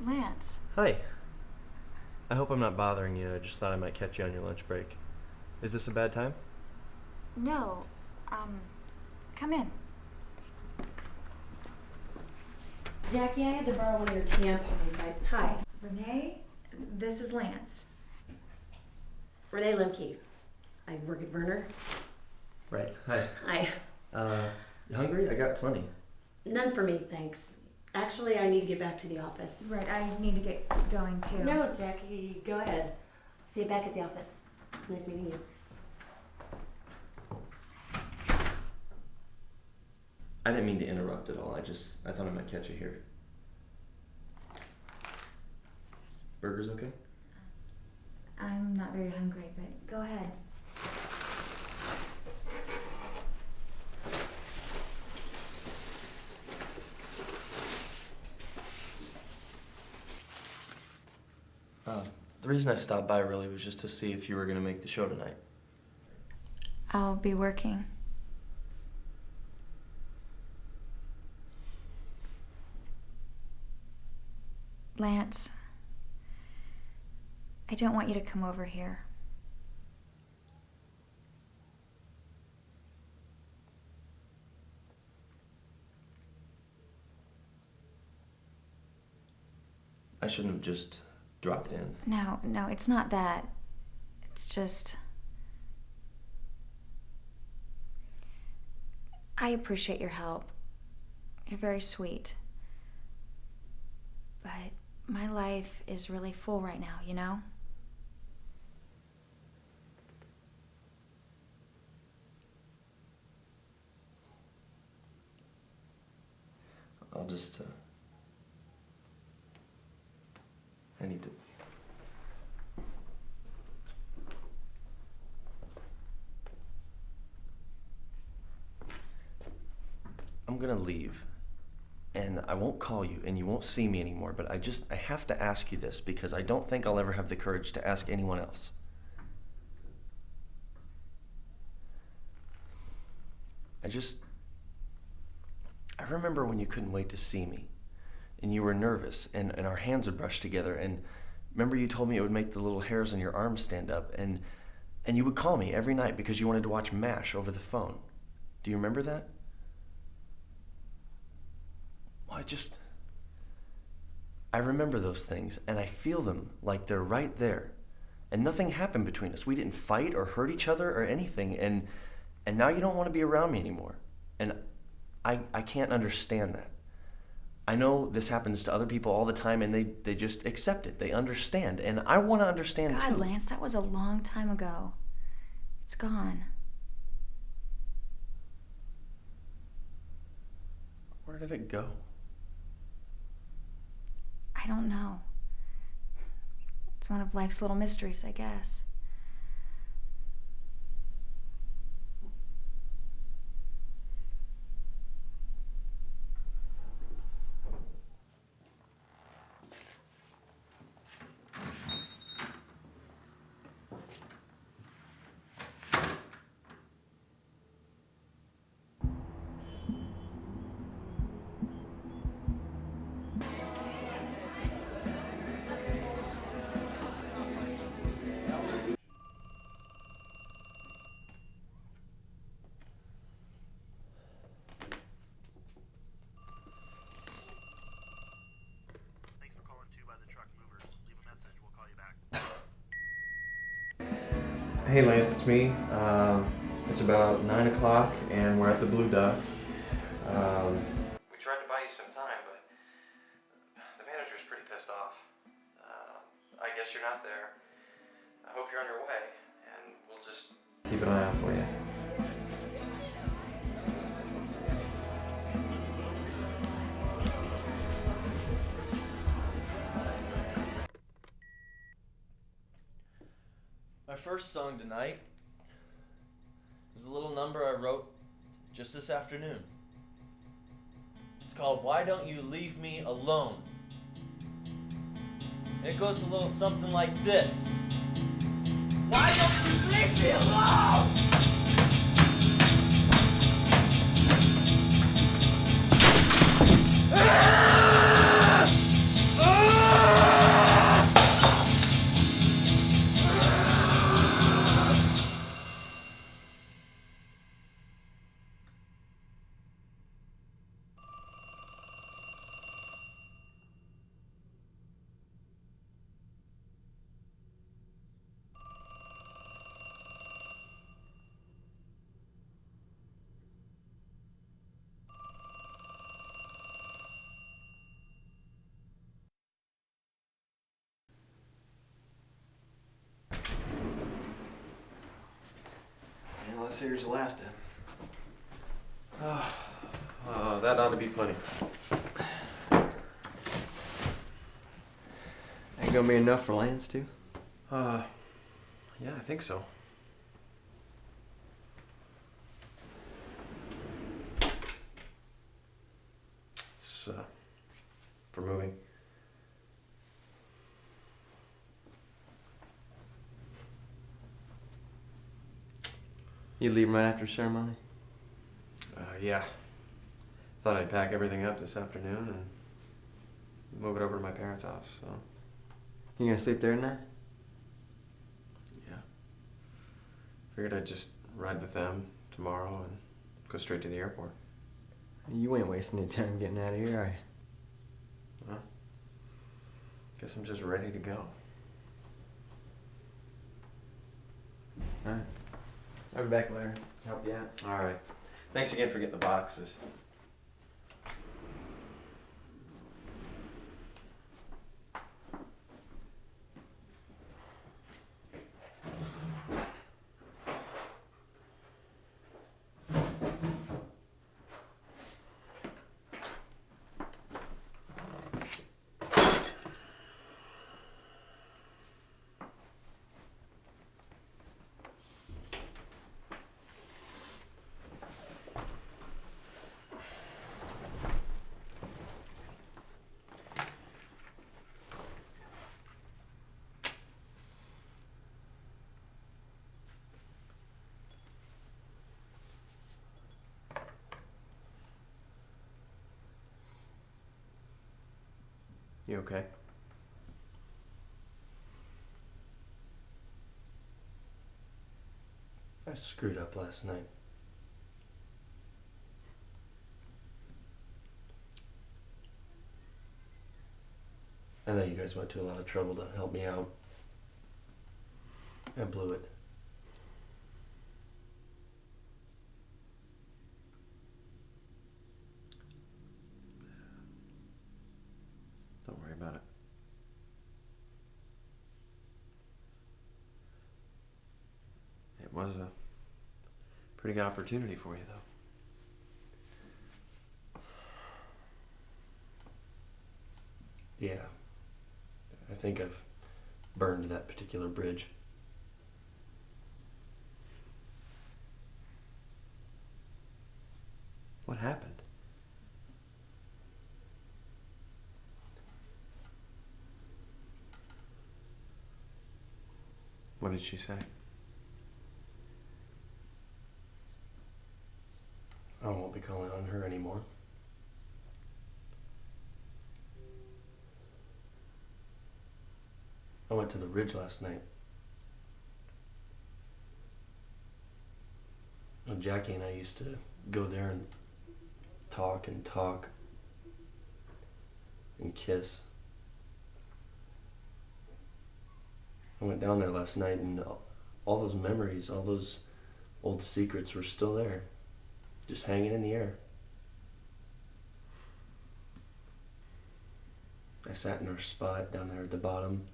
Lance. Hi. I hope I'm not bothering you. I just thought I might catch you on your lunch break. Is this a bad time? No. Come in. Jackie, I had to borrow one of your tampons. Hi. Renee, this is Lance. Renee Lemke. I work at Werner. Right. Hi. Hi. You hungry? I got plenty. None for me, thanks. Actually, I need to get back to the office. Right, I need to get going too. No, Jackie, go ahead. See you back at the office. It's nice meeting you. I didn't mean to interrupt at all. I thought I might catch you here. Burgers okay? I'm not very hungry, but go ahead. The reason I stopped by really was just to see if you were going to make the show tonight. I'll be working. Lance, I don't want you to come over here. I shouldn't have just dropped in. No, it's not that. It's just... I appreciate your help. You're very sweet. But my life is really full right now, you know? I'll just, I need to... I'm gonna leave, and I won't call you, and you won't see me anymore, but I have to ask you this, because I don't think I'll ever have the courage to ask anyone else. I remember when you couldn't wait to see me, and you were nervous, and our hands would brush together, and remember you told me it would make the little hairs on your arms stand up, and you would call me every night because you wanted to watch MASH over the phone. Do you remember that? Well, I remember those things, and I feel them like they're right there. And nothing happened between us. We didn't fight or hurt each other or anything, and now you don't want to be around me anymore. And I can't understand that. I know this happens to other people all the time, and they just accept it. They understand, and I want to understand too. God, Lance, that was a long time ago. It's gone. Where did it go? I don't know. It's one of life's little mysteries, I guess. Hey Lance, it's me. It's about 9 o'clock and we're at the Blue Duck. We tried to buy you some time, but the manager's pretty pissed off. I guess you're not there. I hope you're on your way, and we'll just keep an eye out for you. My first song tonight is a little number I wrote just this afternoon. It's called Why Don't You Leave Me Alone? It goes a little something like this. Why don't you leave me alone? Yeah, let's see, here's the last one. Oh, that ought to be plenty. Ain't gonna be enough for Lance, too? Yeah, I think so. It's, for moving. You leave right after ceremony? Yeah. Thought I'd pack everything up this afternoon and move it over to my parents' house, so. You gonna sleep there tonight? Yeah. Figured I'd just ride with them tomorrow and go straight to the airport. You ain't wasting any time getting out of here, are you? Well, guess I'm just ready to go. Alright. I'll be back later. Help you out. All right. Thanks again for getting the boxes. You okay? I screwed up last night. I know you guys went to a lot of trouble to help me out. I blew it. Don't worry about it. It was a pretty good opportunity for you, though. Yeah. I think I've burned that particular bridge. What happened? What did she say? I won't be calling on her anymore. I went to the Ridge last night. And Jackie and I used to go there and talk and kiss. I went down there last night and all those memories, all those old secrets were still there, just hanging in the air. I sat in our spot down there at the bottom.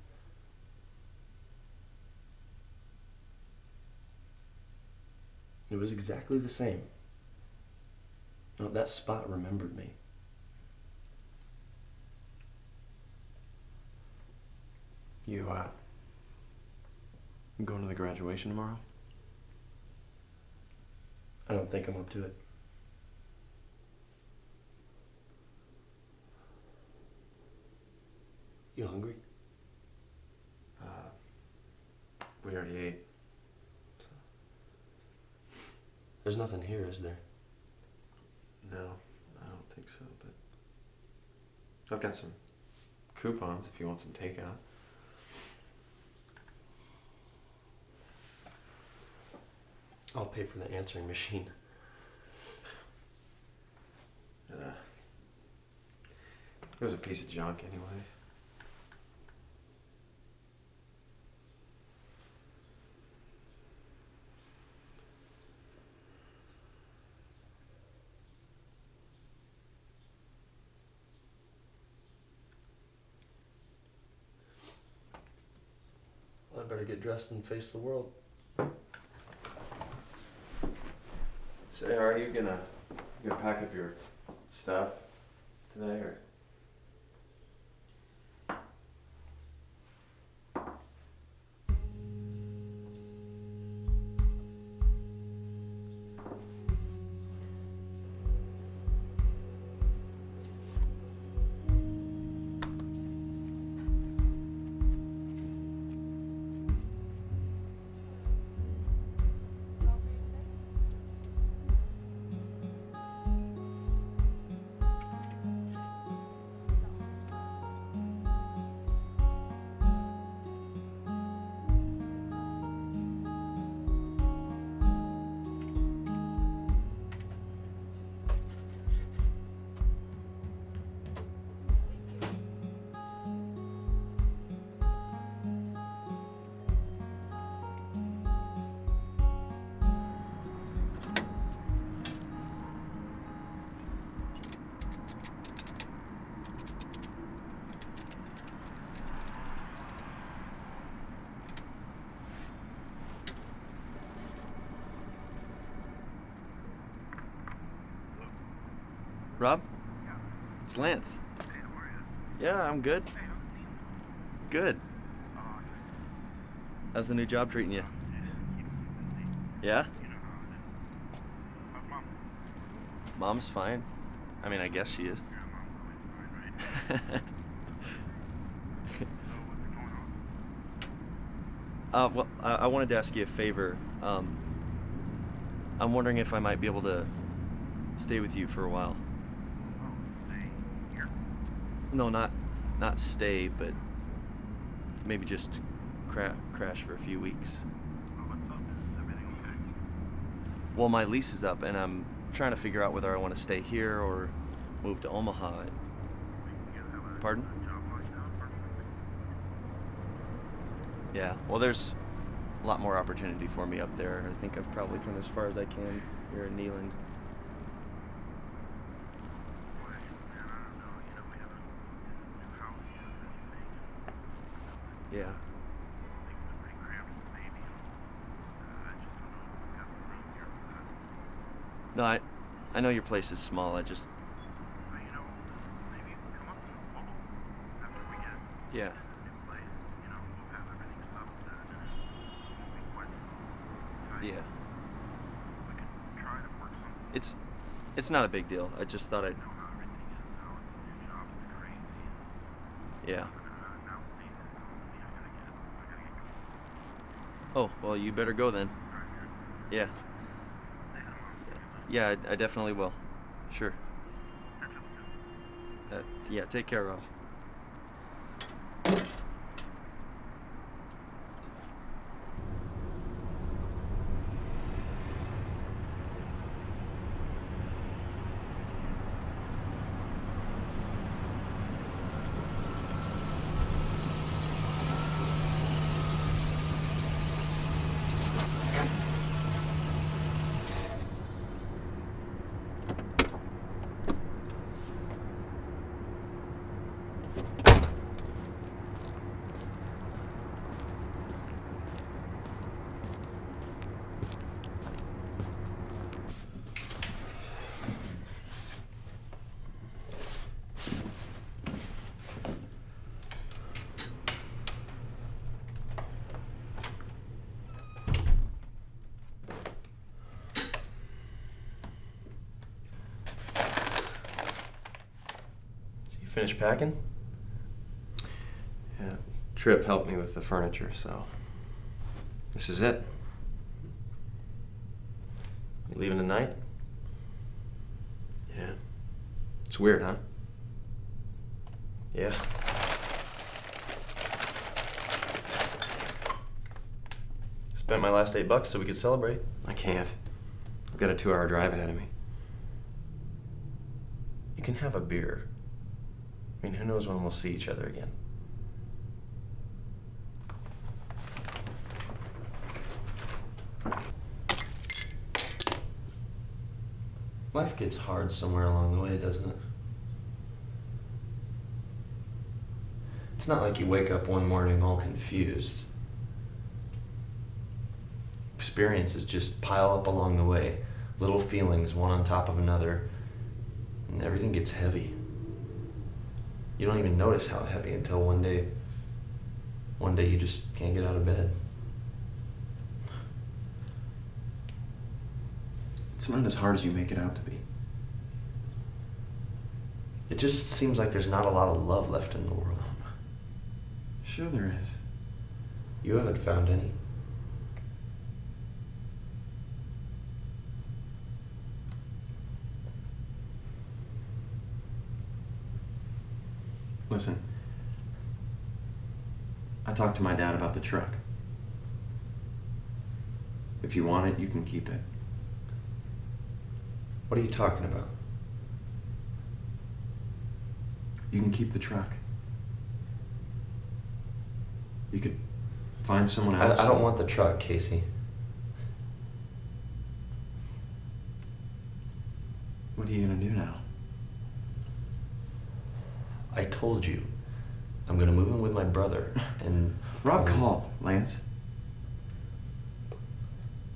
It was exactly the same. You know, that spot remembered me. You going to the graduation tomorrow? I don't think I'm up to it. You hungry? we already ate. So. There's nothing here, is there? No, I don't think so, but I've got some coupons if you want some takeout. I'll pay for the answering machine. It was a piece of junk anyways. Well, I better get dressed and face the world. Say, are you gonna pack up your stuff today, or? Rob? It's Lance. Yeah, I'm good. Good. How's the new job treating you? Yeah? Mom's fine. I mean, I guess she is. Well, I wanted to ask you a favor. I'm wondering if I might be able to stay with you for a while. No, not stay, but maybe just crash for a few weeks. Well, my lease is up, and I'm trying to figure out whether I want to stay here or move to Omaha. Pardon? Yeah, well, there's a lot more opportunity for me up there. I think I've probably come as far as I can here in Neyland. Yeah. No, I know your place is small. I just... Yeah. Yeah. It's not a big deal. I just thought I'd... Yeah. Oh, well, you better go then. Yeah. Yeah, I definitely will. Sure. Yeah, take care, Rob. Finished packing? Yeah, Trip helped me with the furniture, so This is it. You leaving tonight? Yeah. It's weird, huh? Yeah. Spent my last $8 so we could celebrate. I can't. I've got a 2-hour drive ahead of me. You can have a beer. I mean, who knows when we'll see each other again. Life gets hard somewhere along the way, doesn't it? It's not like you wake up one morning all confused. Experiences just pile up along the way, little feelings one on top of another, and everything gets heavy. You don't even notice how heavy until one day you just can't get out of bed. It's not as hard as you make it out to be. It just seems like there's not a lot of love left in the world. Sure there is. You haven't found any. Listen, I talked to my dad about the truck. If you want it, you can keep it. What are you talking about? You can keep the truck. You could find someone else. I don't want the truck, Casey. What are you gonna do now? I told you. I'm gonna move in with my brother, and... Rob called, Lance.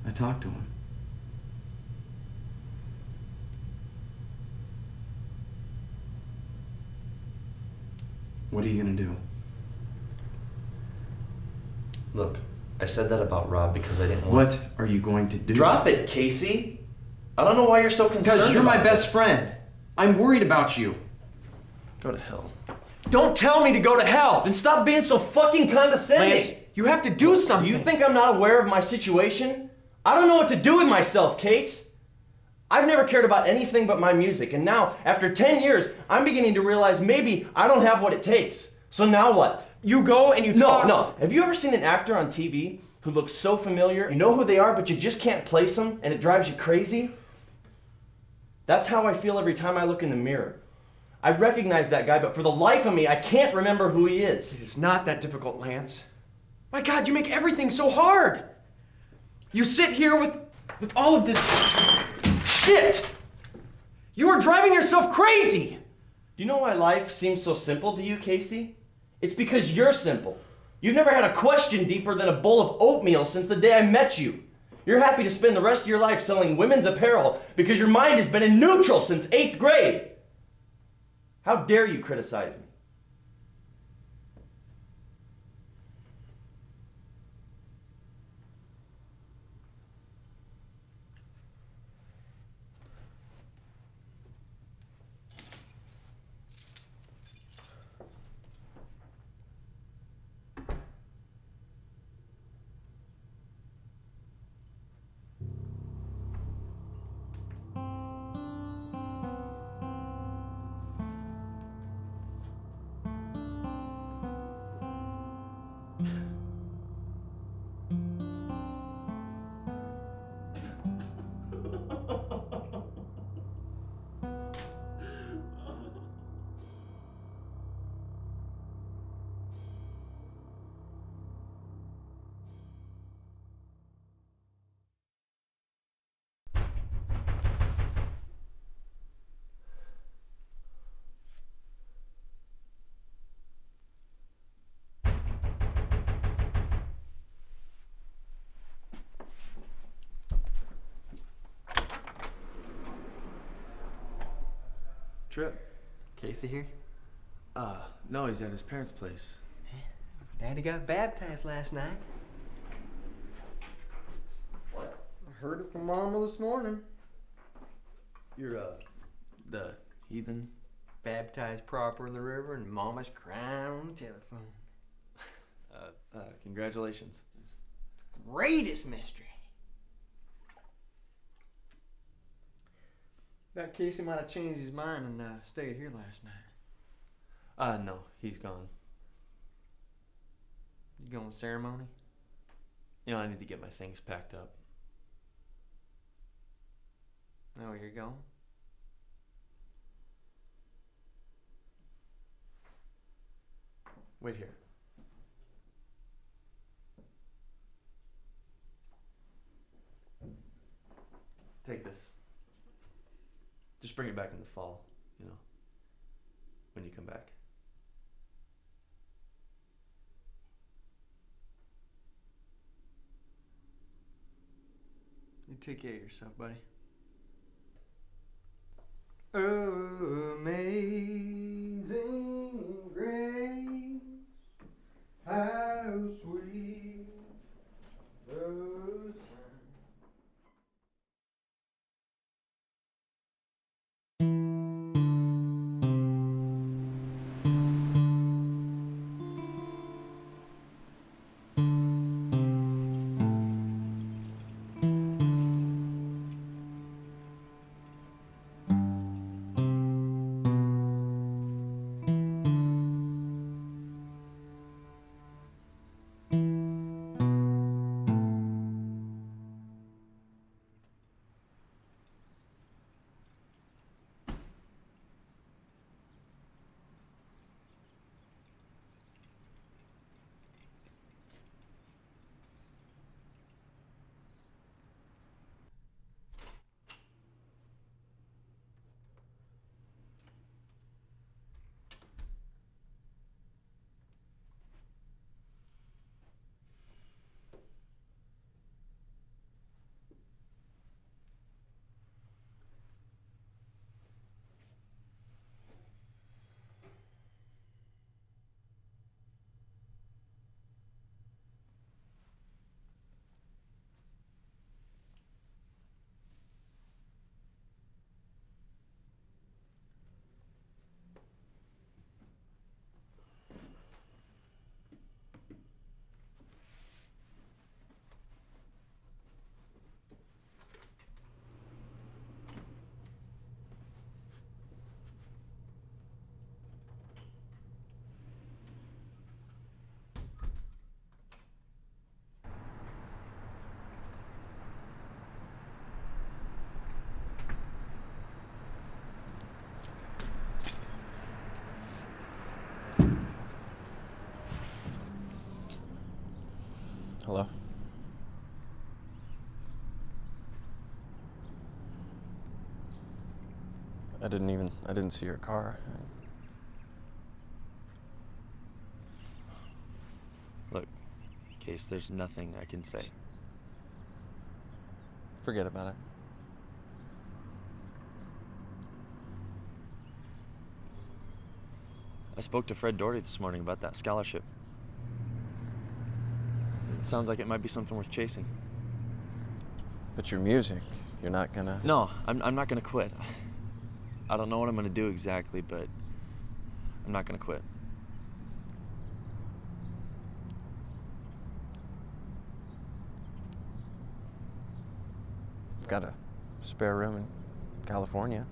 I talked to him. What are you gonna do? Look, I said that about Rob because I didn't want... What are you going to do? Drop it, Casey! I don't know why you're so concerned. Because you're my about best this. friend. I'm worried about you. Go to hell. Don't tell me to go to hell! Then stop being so fucking condescending! Lance, you have to do something. Do you think I'm not aware of my situation? I don't know what to do with myself, Case. I've never cared about anything but my music, and now, after 10 years, I'm beginning to realize maybe I don't have what it takes. So now what? You go and you talk. No. Have you ever seen an actor on TV who looks so familiar? You know who they are, but you just can't place them, and it drives you crazy? That's how I feel every time I look in the mirror. I recognize that guy, but for the life of me, I can't remember who he is. It is not that difficult, Lance. My God, you make everything so hard. You sit here with all of this shit. You are driving yourself crazy. Do you know why life seems so simple to you, Casey? It's because you're simple. You've never had a question deeper than a bowl of oatmeal since the day I met you. You're happy to spend the rest of your life selling women's apparel because your mind has been in neutral since 8th grade. How dare you criticize me? Trip? Casey here? No, he's at his parents' place. Daddy got baptized last night. I heard it from Mama this morning. You're, the heathen? Baptized proper in the river, and Mama's crying on the telephone. Congratulations. greatest mystery. That Casey might have changed his mind and stayed here last night. No, he's gone. You going to ceremony? You know, I need to get my things packed up. Oh, you're going? Wait here. Take this. Just bring it back in the fall, you know, when you come back. You take care of yourself, buddy. Amazing grace, how sweet the sound. Hello? I didn't see your car. Look, Case, there's nothing I can say. Forget about it. I spoke to Fred Doherty this morning about that scholarship. It sounds like it might be something worth chasing. But your music, you're not gonna... No, I'm not gonna quit. I don't know what I'm gonna do exactly, but I'm not gonna quit. Got a spare room in California.